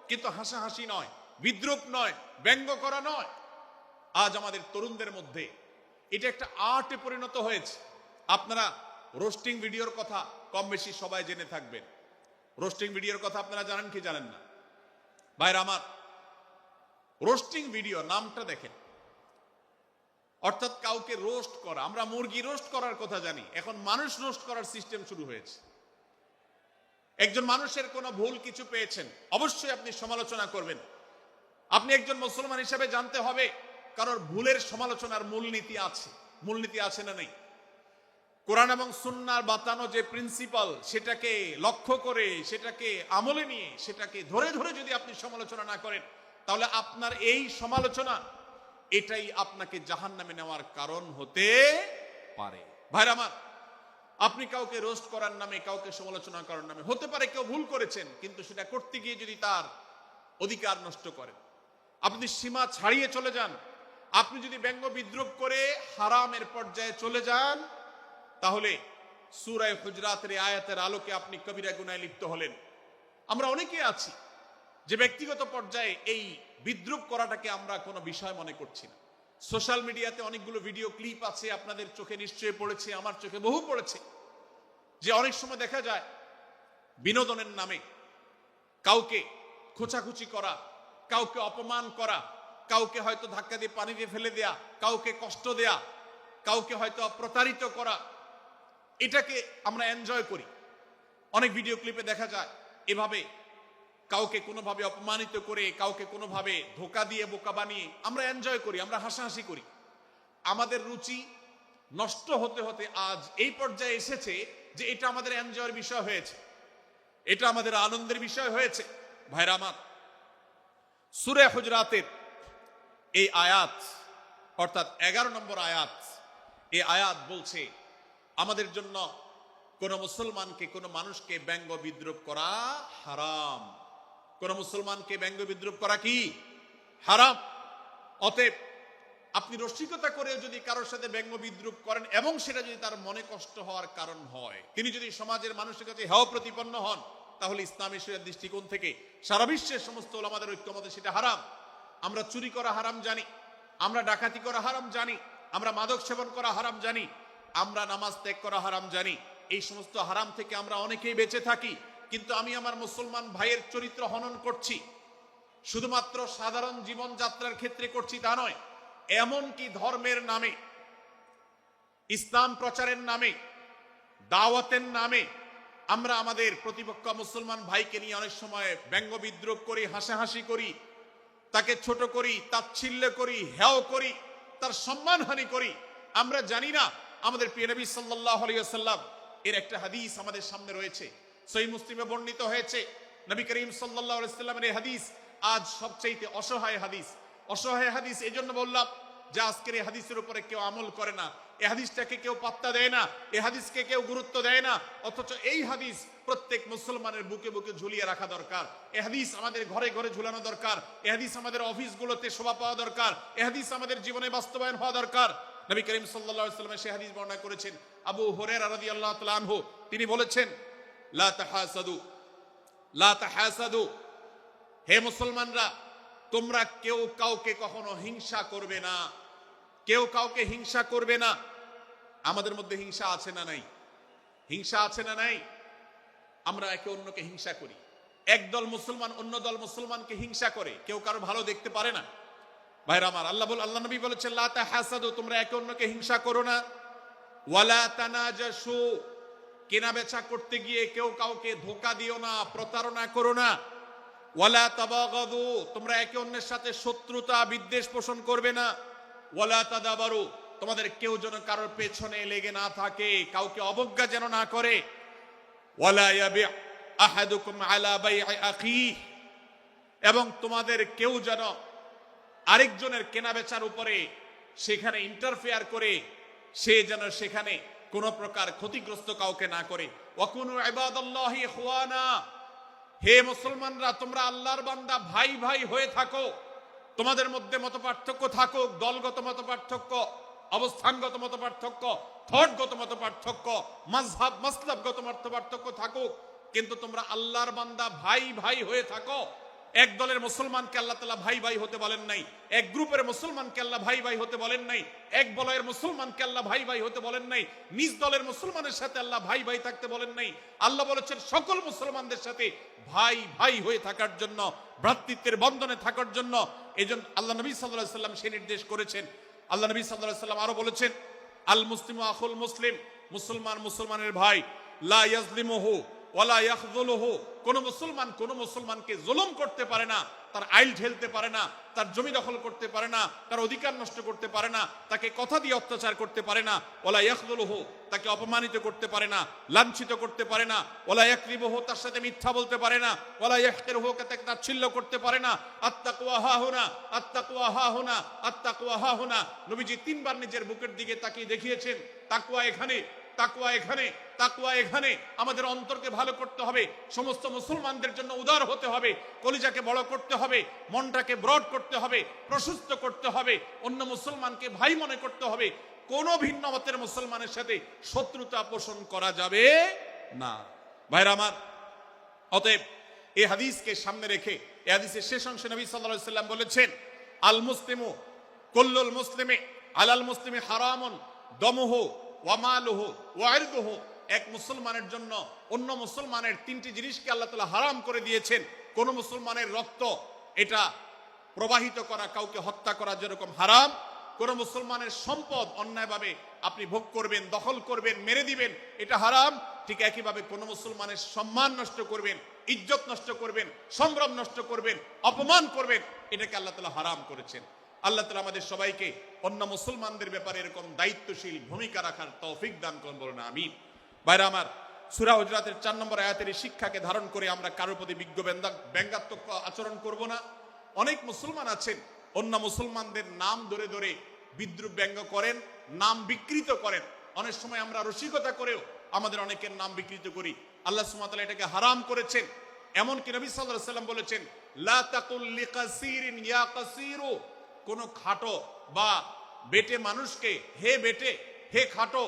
কিন্তু হাসাহাসি নয়, বিদ্রূপ নয়, ব্যঙ্গ করা নয়। আজ আমাদের তরুণদের মধ্যে এটা একটা আর্টে পরিণত হয়েছে। আপনারা রোস্টিং ভিডিওর কথা কম বেশি সবাই জেনে থাকবেন। রোস্টিং ভিডিওর কথা আপনারা জানেন কি জানেন না? ভাইরা আমার, রোস্টিং ভিডিও নামটা দেখেন, অর্থাৎ কাউকে রোস্ট করা। আমরা মুরগি রোস্ট করার কথা জানি, এখন মানুষ রোস্ট করার সিস্টেম শুরু হয়েছে। একজন মানুষের কোনো ভুল কিছু পেয়েছেন, অবশ্যই আপনি সমালোচনা করবেন। আপনি একজন মুসলমান হিসেবে জানতে হবে কারোর ভুলের সমালোচনার মূলনীতি আছে। মূলনীতি আছে না নেই? কোরআন এবং সুন্নাহর বাতানো যে প্রিন্সিপাল, সেটাকে লক্ষ্য করে, সেটাকে আমলে নিয়ে, সেটাকে ধরে ধরে যদি আপনি সমালোচনা না করেন, তাহলে আপনার এই সমালোচনা এটাই আপনাকে জাহান্নামে নেওয়ার কারণ হতে পারে। ভাইরা আমার, আপনি কাউকে রোস্ট করার নামে, কাউকে সমালোচনা করার নামে, হতে পারে কেউ ভুল করেছেন, কিন্তু সেটা করতে গিয়ে যদি তার অধিকার নষ্ট করেন, আপনি সীমা ছাড়িয়ে চলে যান, আপনি যদি ব্যঙ্গ বিদ্রুপ করে হারামের পর্যায়ে চলে যান, তাহলে সূরা হুজরাতের আয়াতের আলোকে আপনি কবিরা গুনাহে লিপ্ত হলেন। আমরা অনেকে আছি যে ব্যক্তিগত পর্যায়ে এই বিদ্রুপ করাটাকে আমরা কোনো বিষয় মনে করছি না। সোশ্যাল মিডিয়াতে অনেকগুলো ভিডিও ক্লিপ আছে, আপনাদের চোখে নিশ্চয়ই পড়েছে, আমার চোখে বহু পড়েছে, যে অনেক সময় দেখা যায় বিনোদনের নামে কাউকে খোঁচাখুচি করা, কাউকে অপমান করা, কাউকে হয়তো ধাক্কা দিয়ে পানিতে ফেলে দেয়া, কাউকে কষ্ট দেয়া, কাউকে হয়তো প্রতারিত করা, এটাকে আমরা এনজয় করি। অনেক ভিডিও ক্লিপে দেখা যায় এভাবে কাউকে কোনোভাবে অপমানিত করে, কাউকে কোনোভাবে ধোকা দিয়ে বোকা বানিয়ে আমরা এনজয় করি, আমরা হাসাহাসি করি। আমাদের রুচি নষ্ট হতে হতে আজ এই পর্যায়ে এসেছে যে এটা আমাদের এনজয়ের বিষয় হয়েছে, এটা আমাদের আনন্দের বিষয় হয়েছে। ভাইরা আমার, সূরা হুজরাতের এই আয়াত অর্থাৎ 11 নম্বর আয়াত, এই আয়াত বলছে আমাদের জন্য কোন মুসলমানকে, কোন মানুষকে ব্যঙ্গ বিদ্রুপ করা হারাম। কোন মুসলমানকে ব্যঙ্গ বিদ্রুপ করা কি হারাম। অতএব আপনি রসিকতা করে যদি কারোর সাথে ব্যঙ্গ বিদ্রুপ করেন এবং সেটা যদি তার মনে কষ্ট হওয়ার কারণ হয়, তিনি যদি সমাজের মানুষের কাছে হেয় প্রতিপন্ন হন, তাহলে ইসলামী শরীয়তের দৃষ্টিকোণ থেকে সারা বিশ্বের সমস্ত উলামাদের ঐক্যমতে সেটা হারাম। আমরা চুরি করা হারাম জানি, আমরা ডাকাতি করা হারাম জানি, আমরা মাদক সেবন করা হারাম জানি, আমরা নামাজ ত্যাগ করা হারাম জানি। এই সমস্ত হারাম থেকে আমরা অনেকেই বেঁচে থাকি, কিন্তু আমি আমার মুসলমান ভাইয়ের চরিত্র হনন করছি, শুধুমাত্র সাধারণ জীবন যাত্রার ক্ষেত্রে করছি তা নয়, এমনকি ধর্মের নামে, ইসলাম প্রচারের নামে, দাওয়াতের নামে আমরা আমাদের প্রতিপক্ষ মুসলমান ভাইকে নিয়ে অনেক সময় ব্যঙ্গ বিদ্রুপ করি, হাসাহাসি করি, তাকে ছোট করি, তাচ্ছিল্য করি, হেয় করি, তার সম্মানহানি করি। আমরা জানি না আমাদের প্রিয় নবী সাল্লাল্লাহু আলাইহি ওয়াসাল্লাম এর একটা হাদিস আমাদের সামনে রয়েছে, সহিহ মুসলিমে বর্ণিত হয়েছে। নবী করিম সাল্লাল্লাহু আলাইহি ওয়াসাল্লামের এই হাদিস আজ সবচেয়ে অসহায় হাদিস। অসহায় হাদিস এই জন্য বললাম যে আজকের এই হাদিসের উপরে কেউ আমল করে না, এই হাদিসটাকে কেউ পাত্তা দেয় না, এই হাদিসকে কেউ গুরুত্ব দেয় না, অথচ এই হাদিস প্রত্যেক মুসলমানের বুকে বুকে ঝুলিয়ে রাখা দরকার। এই হাদিস আমাদের ঘরে ঘরে ঝুলানো দরকার, এই হাদিস আমাদের অফিসগুলোতে শোভা পাওয়া দরকার, এই হাদিস আমাদের জীবনে বাস্তবায়ন হওয়া দরকার। নবী করিম সাল্লাল্লাহু আলাইহি ওয়াসাল্লাম সেই হাদিস বর্ণনা করেছেন। আবু হুরায়রা রাদিয়াল্লাহু তাআলা আনহু তিনি বলেছেন, লা তাহাসাদু, লা তাহাসাদু, হে মুসলমানরা, তোমরা কেউ কাউকে কখনো হিংসা করবে না, কেউ কাউকে হিংসা করবে না। আমাদের মধ্যে হিংসা আছে না নাই? হিংসা আছে না নাই? আমরা একে অন্যকে হিংসা করি। একদল মুসলমান অন্য দল মুসলমানকে হিংসা করে, কেউ কারো ভালো দেখতে পারে না। ভাইরা আমার, আল্লাহ নবী বলেছেন, লা তাহাসাদু, তোমরা একে অন্যকে হিংসা করো না। ওয়ালা তানাজাসু, কেনা বেচা করতে গিয়ে কেউ কাউকে ধোঁকা দিও না, প্রতারণা করো না। ওয়ালা তাবাগাদু, তোমরা একে অন্যের সাথে শত্রুতা বিদ্বেষ পোষণ করবে না। ওয়ালা তাদাবারু, তোমাদের কেউ যেন কারোর পেছনে লেগে না থাকে, কাউকে অবজ্ঞা যেন না করে। ওয়ালা ইয়াবি আহাদুকুম আলা বাই'i আখিহি, এবং তোমাদের কেউ যেন আরেকজনের কেনাবেচার উপরে সেখানে ইন্টারফেয়ার করে সে যেন সেখানে কোনো প্রকার ক্ষতিগ্রস্ত কাউকে না করে। ওয়াকুনু ইবাদাল্লাহি ইখওয়ানা, হে মুসলমানরা, তোমরা আল্লাহর বান্দা, ভাই ভাই হয়ে থাকো। তোমাদের মধ্যে মত পার্থক্য থাকুক, দলগত মত পার্থক্য, অবস্থানগত মত পার্থক্য, থটগত মত পার্থক্য, মাযহাব মাসলাবগত মত পার্থক্য থাকুক, কিন্তু তোমরা আল্লাহর বান্দা, ভাই ভাই হয়ে থাকো। এক দলের মুসলমানকে আল্লাহ তাআলা ভাই ভাই হতে বলেন নাই, এক গ্রুপের মুসলমানকে আল্লাহ ভাই ভাই হতে বলেন নাই, এক বলয়ের মুসলমানকে আল্লাহ ভাই ভাই হতে বলেন নাই, নিজ দলের মুসলমানের সাথে আল্লাহ ভাই ভাই থাকতে বলেন নাই। আল্লাহ বলেছেন সকল মুসলমানদের সাথে ভাই ভাই হয়ে থাকার জন্য, ভ্রাতৃত্বের বন্ধনে থাকার জন্য। এইজন্য আল্লাহ নবী সাল্লাল্লাহু আলাইহি ওয়াসাল্লাম সেই নির্দেশ করেছেন। আল্লাহ নবী সাল্লাল্লাহু আলাইহি ওয়াসাল্লাম আরো বলেছেন, আল মুসলিমু আখুল মুসলিম, মুসলমান মুসলমানের ভাই, লা ইয়াজলিমুহু ওয়ালা ইয়াখযুলুহু, কোন মুসলমান কোন মুসলমানকে জুলুম করতে পারে না, তার আইল ঠেলতে পারে না, তার জমি দখল করতে পারে না, তার অধিকার নষ্ট করতে পারে না, তাকে কথা দিয়ে অত্যাচার করতে পারে না। ওয়ালা ইয়াখযুলুহু, তাকে অপমানিত করতে পারে না, লাঞ্ছিত করতে পারে না। ওয়ালা ইয়াকযিবুহু, তার সাথে মিথ্যা বলতে পারে না। ওয়ালা ইয়াহকিরুহু, তাকে তাচ্ছিল্য করতে পারে না। আত্তাকওয়া হাহুনা, আত্তাকওয়া হাহুনা, আত্তাকওয়া হাহুনা। নবীজি তিনবার নিজের বুকের দিকে তাকিয়ে দেখিয়েছেন, তাকওয়া এখানে, তাকওয়া এখানে, তাকওয়া এখানে। আমাদের অন্তরকে ভালো করতে হবে, সমস্ত মুসলমানদের জন্য উদার হতে হবে, কলিজাকে বড় করতে হবে, মনটাকে ব্রড করতে হবে, প্রশস্ত করতে হবে, অন্য মুসলমানকে ভাই মনে করতে হবে। কোন ভিন্ন মতের মুসলমানের সাথে শত্রুতা পোষণ করা যাবে না। ভাইরা আমার, অতএব এই হাদিসকে সামনে রেখে এই হাদিসের শেষ অংশে নবী সাল্লাল্লাহু আলাইহি ওয়াসাল্লাম বলেছেন, আল মুসলিমু কুল্লুল মুসলিমি আলাল মুসলিমি হারামুন দমুহু ওয়া মালুহু ওয়া ইরদুহু। এক মুসলমানের জন্য অন্য মুসলমানের তিনটি জিনিসকে আল্লাহ তাআলা হারাম করে দিয়েছেন। কোন মুসলমানের রক্ত এটা প্রবাহিত করা, কাউকে হত্যা করা যেরকম হারাম, কোন মুসলমানের সম্পদ অন্যায়ভাবে আপনি ভোগ করবেন, দখল করবেন, মেরে দিবেন, এটা হারাম। ঠিক একইভাবে কোন মুসলমানের সম্মান নষ্ট করবেন, ইজ্জত নষ্ট করবেন, সম্ভ্রম নষ্ট করবেন, অপমান করবেন, এটাকে আল্লাহ তাআলা হারাম করেছেন। আল্লাহ তাআলা আমাদের সবাইকে অন্য মুসলমানদের ব্যাপারে এরকম দায়িত্বশীল ভূমিকা রাখার তৌফিক দান করুন, বলুন আমিন। ভাইরা আমার, সূরা হুজরাতের 4 নম্বর আয়াতের এই শিক্ষাকে ধারণ করে আমরা কারোর প্রতি ব্যঙ্গাত্মক আচরণ করব না। অনেক মুসলমান আছেন অন্য মুসলমানদের নাম ধরে ধরে বিদ্রুপ ব্যঙ্গ করেন, নাম বিকৃত করেন। অনেক সময় আমরা রসিকতা করেও আমাদের অনেকের নাম বিকৃত করি। আল্লাহ সুবহানাহু ওয়া তাআলা এটাকে হারাম করেছেন। এমনকি নবী সাল্লাল্লাহু আলাইহি ওয়াসাল্লাম বলেছেন, লা তাকুল লিকাসিরিন ইয়া কাসিরু। কোন খাটো বা বেটে মানুষকে হে বেটে, হে খাটো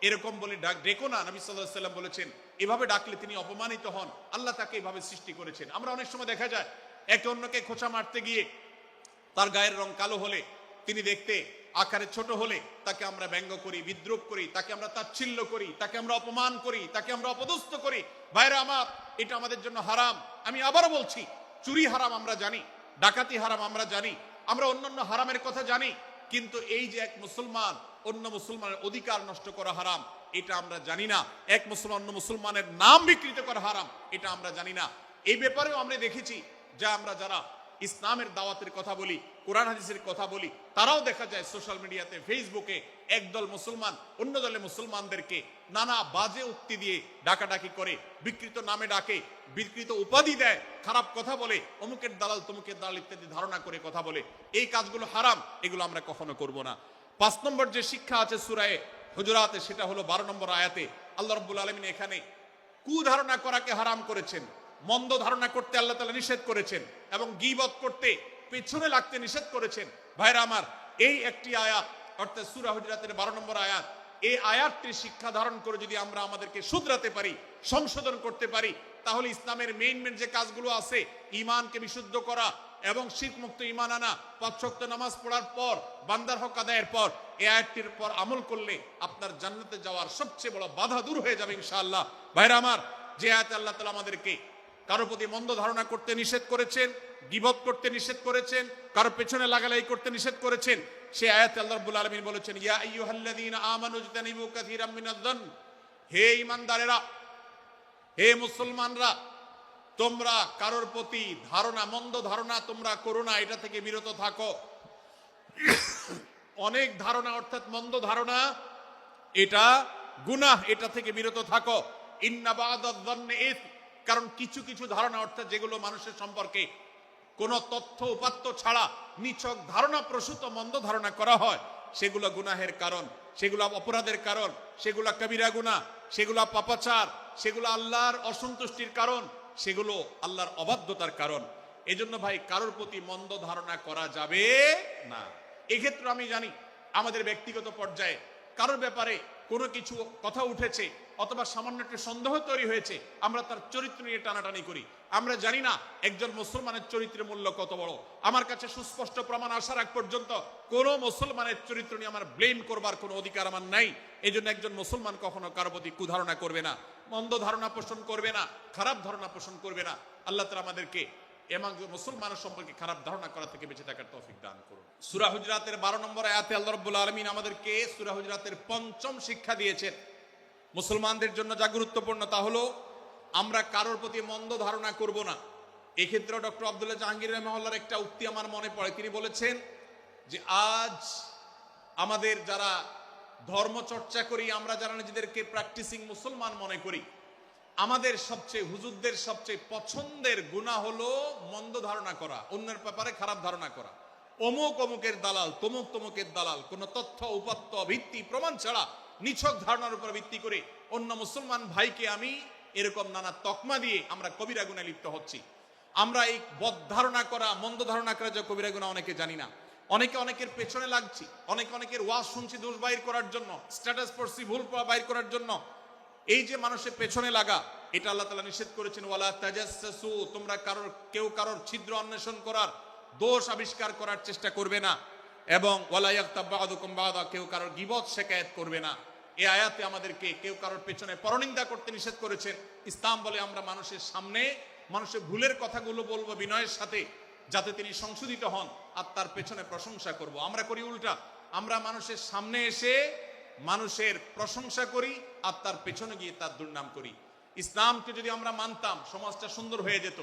এরকম বলে ডেকো না। নবী সাল্লাল্লাহু আলাইহি ওয়াসাল্লাম বলেছেন, এভাবে ডাকলে তিনি অপমানিত হন। আল্লাহ তাকে এভাবে সৃষ্টি করেছেন। আমরা অনেক সময় দেখা যায় একে অন্যকে খোঁচা মারতে গিয়ে তার গায়ের রং কালো হলে, তিনি দেখতে আকারে ছোট হলে তাকে আমরা ব্যঙ্গ করি, বিদ্রুপ করি, তাকে আমরা তাচ্ছিল্য করি, তাকে আমরা অপমান করি, তাকে আমরা অপদস্থ করি। ভাইরা আমার, এটা আমাদের জন্য হারাম। আমি আবারও বলছি, চুরি হারাম আমরা জানি, ডাকাতি হারাম আমরা জানি, আমরা অন্যান্য হারামের কথা জানি, কিন্তু এই যে এক মুসলমান অন্য মুসলমানের অধিকার নষ্ট করা হারাম, এটা আমরা জানি না। এক মুসলমান অন্য মুসলমানের নাম বিকৃত করা হারাম, এটা আমরা জানি না। এই ব্যাপারেও আমরা দেখেছি যে আমরা যারা ইসলামের দাওয়াতের কথা বলি, কোরআন হাদিসের কথা বলি, তারাও দেখা যায় সোশ্যাল মিডিয়াতে, ফেসবুকে একদল মুসলমান অন্য দলের মুসলমানদেরকে নানা বাজে উক্তি দিয়ে ডাকাডাকি করে, বিকৃত নামে ডাকে, বিকৃত উপাধি দেয়, খারাপ কথা বলে, অমুকের দালাল তমুকের দালাল ইত্যাদি ধারণা করে কথা বলে। এই কাজগুলো হারাম, এগুলো আমরা কখনো করব না। 5 নম্বর যে শিক্ষা আছে সূরা হুজুরাতে, সেটা হলো 12 নম্বর আয়াতে আল্লাহ রাব্বুল আলামিন এখানে কুধারণা করাকে হারাম করেছেন, মন্দ ধারণা করতে আল্লাহ তাআলা নিষেধ করেছেন, এবং গীবত করতে, পেছনে লাগতে নিষেধ করেছেন। ভাইরা আমার, এই একটি আয়াত অর্থাৎ সূরা হুজুরাতের 12 নম্বর আয়াত, এই আয়াতটির শিক্ষা ধারণ করে যদি আমরা আমাদেরকে শুধরাতে পারি, সংশোধন করতে পারি, তাহলে ইসলামের মেইন যে কাজগুলো আছে, ঈমানকে বিশুদ্ধ করা এবং শিরক মুক্ত ঈমান আনা, 5 ওয়াক্ত নামাজ পড়ার পর, বান্দার হক আদায়ের পর, এই আয়াতটির পর আমল করলে আপনার জান্নাতে যাওয়ার সবচেয়ে বড় বাধা দূর হয়ে যাবে ইনশাআল্লাহ। ভাইরা আমার, যে আয়াতে আল্লাহ তাআলা আমাদেরকে কারো প্রতি মন্দ ধারণা করতে নিষেধ করেছেন, গীবত করতে নিষেধ করেছেন, কারো পেছনে লাগালাই করতে নিষেধ করেছেন, সেই আয়াতে আল্লাহ রাব্বুল আলামিন বলেছেন, ইয়া আইয়ুহাল্লাযীনা আমানু ইজতানিবু কাসীরাম মিনায-যন্ন। হে ঈমানদারেরা, হে মুসলমানরা, তোমরা কারোর প্রতি ধারণা, মন্দ ধারণা তোমরা করো না, এটা থেকে বিরত থাকো। অনেক ধারণা অর্থাৎ মন্দ ধারণা, এটা গুনাহ, এটা থেকে বিরত থাকো। ইন্না বা'দায-যন্নি ইসম। কারণ কিছু কিছু ধারণা অর্থাৎ যেগুলো মানুষের সম্পর্কে কোন তথ্য উপাত্ত ছাড়া নিছক ধারণা প্রসূত মন্দ ধারণা করা হয়, সেগুলো গুনাহের কারণ, সেগুলো অপরাধের কারণ, সেগুলো কবিরা গুনাহ, সেগুলো পাপাচার, সেগুলো আল্লাহর অসন্তুষ্টির কারণ, সেগুলো আল্লাহর অবাধ্যতার কারণ। এজন্য ভাই, কারোর প্রতি মন্দ ধারণা করা যাবে না। এক্ষেত্রে আমি জানি আমাদের ব্যক্তিগত পর্যায়ে কারোর ব্যাপারে কোনো কিছু কথা উঠেছে অথবা সামান্য একটা সন্দেহ তৈরি হয়েছে, আমরা তার চরিত্র নিয়ে টানাটানি করি। আমরা জানি না একজন মুসলমানের চরিত্রের মূল্য কত বড়। আমার কাছে সুস্পষ্ট প্রমাণ আসার আগ পর্যন্ত কোনো মুসলমানের চরিত্র নিয়ে আমার ব্লেম করবার কোনো অধিকার আমার নাই। এই জন্য একজন মুসলমান কখনো কারো প্রতি কুধারণা করবে না, মন্দ ধারণা পোষণ করবে না, খারাপ ধারণা পোষণ করবে না। আল্লাহ তাআলা আমাদেরকে এবং মুসলমানের সম্পর্কে খারাপ ধারণা করা থেকে বেঁচে থাকার তৌফিক দান করুন। সূরা হুজুরাতের 12 নম্বর আয়াতে আল্লাহ রাব্বুল আলামিন আমাদেরকে সূরা হুজুরাতের 5ম শিক্ষা দিয়েছেন। মুসলমানদের জন্য যা গুরুত্বপূর্ণ তা হলো আমরা কারোর প্রতি মন্দ ধারণা করব না। এক্ষেত্রে ডক্টর আব্দুল্লাহ জাহাঙ্গীর রাহিমাহুল্লাহর একটা উক্তি আমার মনে পড়ে। তিনি বলেছেন যে আজ আমাদের যারা ধর্ম চর্চা করি, আমরা যারা নিজেদেরকে প্র্যাকটিসিং মুসলমান মনে করি, আমাদের সবচেয়ে, হুজুরদের সবচেয়ে পছন্দের গুনাহ হলো মন্দ ধারণা করা, অন্যের ব্যাপারে খারাপ ধারণা করা। অমুক অমুকের দালাল, তমুক তমুকের দালাল, কোন তথ্য উপাত্ত ভিত্তি প্রমাণ ছাড়া নিছক ধারণার উপর ভিত্তি করে অন্য মুসলমান ভাইকে আমি এরকম নানা তকমা দিয়ে আমরা কবিরা গুনাহে লিপ্ত হচ্ছি। আমরা এই বদ ধারণা করা, মন্দ ধারণা করা যে কবিরা গুনাহ অনেকে জানি না, অনেকে অনেকের পেছনে লাগছি, অনেকের ওয়াজ শুনছি দোষ বাইর করার জন্য, স্ট্যাটাস পড়ছি ভুল বাইর করার জন্য। এই যে মানুষের পেছনে লাগা, এটা আল্লাহ তাআলা নিষেধ করেছেন, ওয়ালা তাজাসসু, তোমরা কেউ কারোর ছিদ্র অন্বেষণ করার, দোষ আবিষ্কার করার চেষ্টা করবে না, এবং ওয়ালা ইয়াগতাব বা'দুকুম বা'দা, কেউ কারোর গীবত শিকায়াত করবে না। এই আয়াতে আমাদেরকে কেউ কারোর পেছনে পরনিন্দা করতে নিষেধ করেছেন। ইসলাম বলে আমরা মানুষের সামনে মানুষের ভুলের কথাগুলো বলবো বিনয়ের সাথে, যাতে তিনি সংশোধিত হন, আর তার পেছনে প্রশংসা করব। আমরা করি উল্টা, আমরা মানুষের সামনে এসে মানুষের প্রশংসা করি আর তার পেছনে গিয়ে তার দুর্নাম করি। ইসলামকে যদি আমরা মানতাম, সমাজটা সুন্দর হয়ে যেত।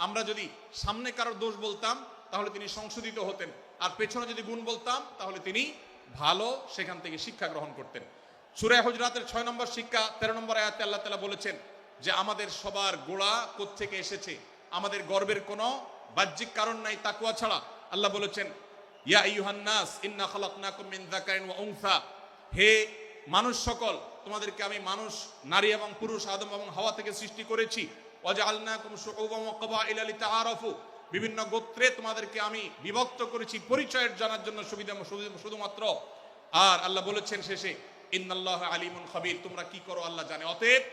আমরা যদি সামনে কারোর দোষ বলতাম তাহলে তিনি সংশোধিত হতেন, আর পেছনে যদি গুণ বলতাম তাহলে তিনি ভালো সেখান থেকে শিক্ষা গ্রহণ করতেন। সূরা হুজরাতের 6 নম্বর শিক্ষা 13 নম্বর আয়াতে আল্লাহ তাআলা বলেছেন যে আমাদের সবার গোড়া কোত্থেকে এসেছে, আমাদের গর্বের কোনো বাহ্যিক কারণ নাই তাকওয়া ছাড়া। আল্লাহ বলেছেন, ইয়া আইয়ুহান নাস ইন্না খালাকনাকুম মিন যাকারিন ওয়া উনসা, হে মানুষ সকল, তোমাদেরকে আমি মানুষ, নারী এবং পুরুষ, আদম এবং হাওয়া থেকে সৃষ্টি করেছি। ওয়াজআলনাকুম শুউবান ওয়া ক্বাবাইলা লিতাআরাফু, বিভিন্ন গোত্রে তোমাদেরকে আমি বিভক্ত করেছি পরিচয়ের জানার জন্য, সুবিধা শুধুমাত্র। আর আল্লাহ বলেছেন শেষে, ইন্নাল্লাহা আলিমুন খাবীর, তোমরা কি করো আল্লাহ জানে। অতএব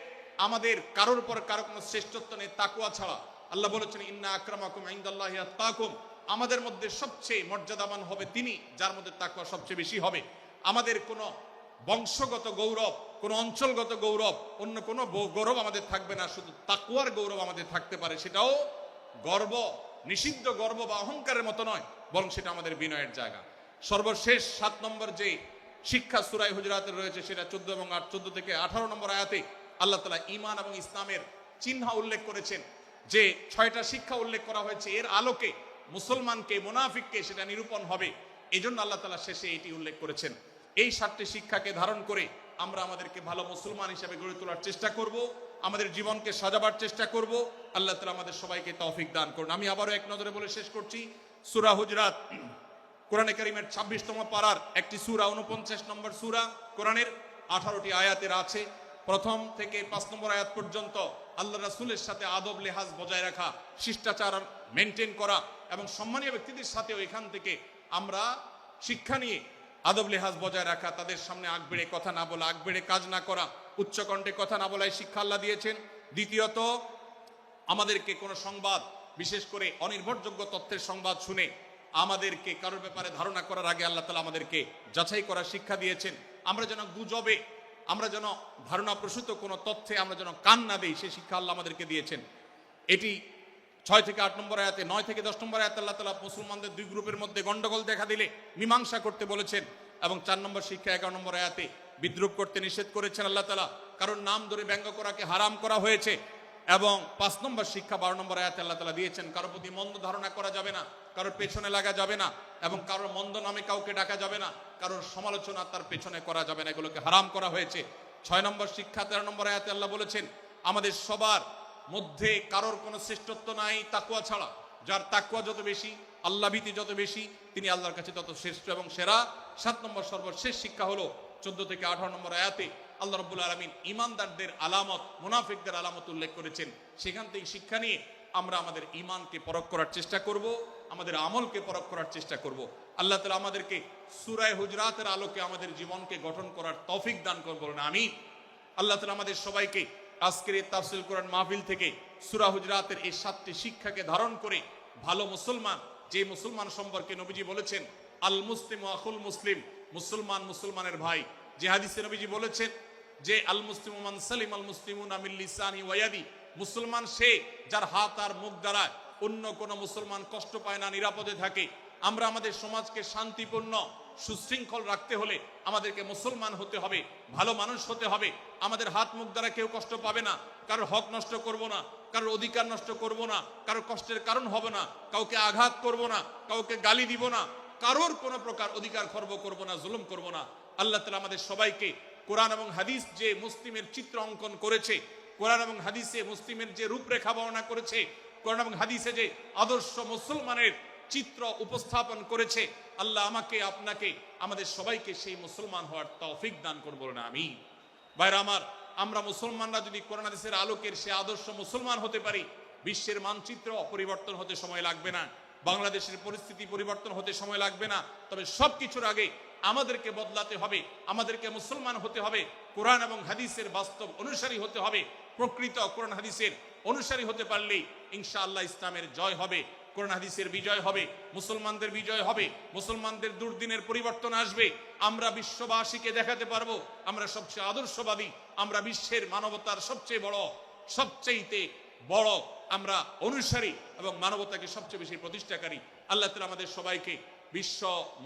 আমাদের কারোর উপর কারো কোনো শ্রেষ্ঠত্ব নেই তাকওয়া ছাড়া। আল্লাহ বলেছেন, ইন্না আকরামাকুম ইনদাল্লাহি আত্তাকুম, আমাদের মধ্যে সবচেয়ে মর্যাদাবান হবে তিনি যার মধ্যে তাকওয়া সবচেয়ে বেশি হবে। আমাদের কোনো বংশগত গৌরব, কোনো অঞ্চলগত গৌরব, অন্য কোনো গৌরব আমাদের থাকবে না, শুধু তাকওয়ার গৌরব আমাদের থাকতে পারে। সেটাও গর্ব, নিষিদ্ধ গর্ব বা অহংকারের মতো নয়, বরং সেটা আমাদের বিনয়ের জায়গা। সর্বশেষ 7 নম্বর যে শিক্ষা সূরা হুজরাতের রয়েছে, সেটা 14 থেকে 18 নম্বর আয়াতে আল্লাহ তাআলা ঈমান এবং ইসলামের চিহ্ন উল্লেখ করেছেন। যে 6টা শিক্ষা উল্লেখ করা হয়েছে, এর আলোকে মুসলমানকে, মুনাফিককে সেটা নিরূপণ হবে। এই জন্য আল্লাহ তাআলা শেষে এটি উল্লেখ করেছেন। এই 7টি শিক্ষাকে ধারণ করে আমরা আমাদেরকে ভালো মুসলমান হিসেবে গড়ে তোলার চেষ্টা করব, আমাদের জীবনকে সাজাবার চেষ্টা করব। আল্লাহ তাআলা আমাদের সবাইকে তৌফিক দান করুন। আমি আবারও এক নজরে বলে শেষ করছি, সূরা হুজরাত কোরআনে কারীমের 26তম পারার একটি সূরা, 49 নম্বর সূরা, কোরআনের 18টি আয়াতের আছে। প্রথম থেকে 5 নম্বর আয়াত পর্যন্ত আল্লাহ রাসূলের সাথে আদব লেহাজ বজায় রাখা, শিষ্টাচার মেনটেন করা, এবং সম্মানীয় ব্যক্তিদের সাথেও এখান থেকে আমরা শিক্ষা নিয়ে আদব লেহাজ বজায় রাখা, তাদের সামনে আগ বেড়ে কথা না বলা, আগ বেড়ে কাজ না করা, উচ্চকণ্ঠে কথা না বলায় শিক্ষা আল্লাহ দিয়েছেন। দ্বিতীয়ত, আমাদেরকে কোনো সংবাদ, বিশেষ করে অনির্ভরযোগ্য তথ্যের সংবাদ শুনে আমাদেরকে কারোর ব্যাপারে ধারণা করার আগে আল্লাহ তাআলা আমাদেরকে যাচাই করার শিক্ষা দিয়েছেন। আমরা যেন গুজবে, আমরা যেন ধারণা প্রসূত কোনো তথ্যে আমরা যেন কান না দেই, সেই শিক্ষা আল্লাহ আমাদেরকে দিয়েছেন। এটি 6 থেকে 8 নম্বর আয়াতে, 9 থেকে 10 নম্বর আয়াতে আল্লাহ তাআলা মুসলমানদের 2 গ্রুপের মধ্যে গন্ডগোল দেখা দিলে মীমাংসা করতে বলেছেন, এবং 4 নম্বর শিক্ষা 11 নম্বর আয়াতে বিদ্রুপ করতে নিষেধ করেছেন আল্লাহ তাআলা, কারণ নাম ধরে ব্যঙ্গ করাকে হারাম করা হয়েছে। এবং 5 নম্বর শিক্ষা 12 নম্বর আয়াতে আল্লাহ তাআলা দিয়েছেন, কারোর প্রতি মন্দ ধারণা করা যাবে না, কারোর পেছনে লাগা যাবে না, এবং কারোর মন্দ নামে কাউকে ডাকা যাবে না, কারোর সমালোচনা তার পেছনে করা যাবে না, এগুলোকে হারাম করা হয়েছে। 6 নম্বর শিক্ষা 13 নম্বর আয়াতে আল্লাহ বলেছেন, আমাদের সবার মধ্যে কারোর কোনো শ্রেষ্ঠত্ব নাই তাকওয়া ছাড়া। যার তাকওয়া যত বেশি, আল্লাহ ভীতি যত বেশি, তিনি আল্লাহর কাছে তত শ্রেষ্ঠ এবং সেরা। 7 নম্বর সর্বশেষ শিক্ষা হলো 14 থেকে 18 নম্বর আয়াতে আল্লাহ রাব্বুল আলামিন ঈমানদারদের আলামত, মুনাফিকদের আলামত উল্লেখ করেছেন। সেখান থেকে শিক্ষা নিয়ে আমরা আমাদের ঈমানকে পরখ করার চেষ্টা করব, আমাদের আমলকে পরখ করার চেষ্টা করব। আল্লাহ তাআলা আমাদেরকে সূরা হুজরাতের আলোকে আমাদের জীবনকে গঠন করার তৌফিক দান করুন, বলুন আমিন। আল্লাহ তাআলা আমাদের সবাইকে আজকের এই তাফসীর কোরআন মাহফিল থেকে সূরা হুজরাতের এই 7টি শিক্ষাকে ধারণ করে ভালো মুসলমান, যে মুসলমান সম্পর্কে নবীজি বলেছেন আল মুসলিম আখুল মুসলিম, মুসলমান মুসলমানের ভাই। যে হাদিসে নবীজি বলেছেন যে আল মুসলিমু মান সালিম আল মুসলিমুনা মিন লিসানি ওয়া ইয়াদি, মুসলমান সে যার হাত আর মুখ দ্বারা অন্য কোন মুসলমান কষ্ট পায় না, নিরাপদে থাকে। আমরা আমাদের সমাজকে শান্তিপূর্ণ, সুশৃঙ্খল রাখতে হলে আমাদেরকে মুসলমান হতে হবে, ভালো মানুষ হতে হবে। আমাদের হাত মুখ দ্বারা কেউ কষ্ট পাবে না, কারোর হক নষ্ট করব না, কারোর অধিকার নষ্ট করব না, কারোর কষ্টের কারণ হবে না, কাউকে আঘাত করব না, কাউকে গালি দিব না, কারোর কোনো প্রকার অধিকার খর্ব করব না, জুলুম করব না। আল্লাহ তাআলা আমাদের সবাইকে কোরআন এবং হাদিস যে মুসলিমের চিত্র অঙ্কন করেছে, কোরআন এবং হাদিসে মুসলিমের যে রূপরেখা বর্ণনা করেছে, কোরআন এবং হাদিসে যে আদর্শ মুসলমানের চিত্র উপস্থাপন করেছে। আল্লাহ আমাকে, আপনাকে, আমাদের সবাইকে সেই মুসলমান হওয়ার তৌফিক দান করবো না আমি। ভাইরা আমার, আমরা মুসলমানরা যদি কোরআন হাদিসের আলোকের সে আদর্শ মুসলমান হতে পারি, বিশ্বের মানচিত্র পরিবর্তন হতে সময় লাগবে না, বাংলাদেশের পরিস্থিতি পরিবর্তন হতে সময় লাগবে না। তবে সবকিছুর আগে আমাদেরকে বদলাতে হবে, আমাদেরকে মুসলমান হতে হবে, কোরআন এবং হাদিসের বাস্তব অনুসারী হতে হবে। প্রকৃত কোরআন হাদিসের অনুসারী হতে পারলেই ইনশাআল্লাহ ইসলামের জয় হবে, কোরআন হাদিসের বিজয় হবে, মুসলমানদের বিজয় হবে, মুসলমানদের দুর্দিনের পরিবর্তন আসবে। আমরা বিশ্ববাসীকে দেখাতে পারবো আমরা সবচেয়ে আদর্শবাদী, আমরা বিশ্বের মানবতার সবচেয়ে বড় আমরা অনুসারী এবং মানবতাকে সবচেয়ে বেশি প্রতিষ্ঠাকারী। আল্লাহ তাআলা আমাদের সবাইকে, বিশ্ব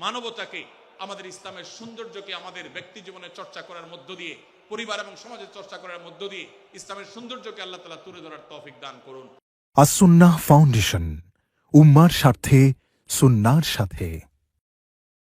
মানবতাকে, আমাদের ইসলামের সৌন্দর্যকে আমাদের ব্যক্তি জীবনে চর্চা করার মধ্য দিয়ে, পরিবার এবং সমাজে চর্চা করার মধ্য দিয়ে ইসলামের সৌন্দর্যকে আল্লাহ তাআলা তুলে ধরার তৌফিক দান করুন। আসুন্নাহ ফাউন্ডেশন, উম্মার স্বার্থে সুন্নাহর সাথে।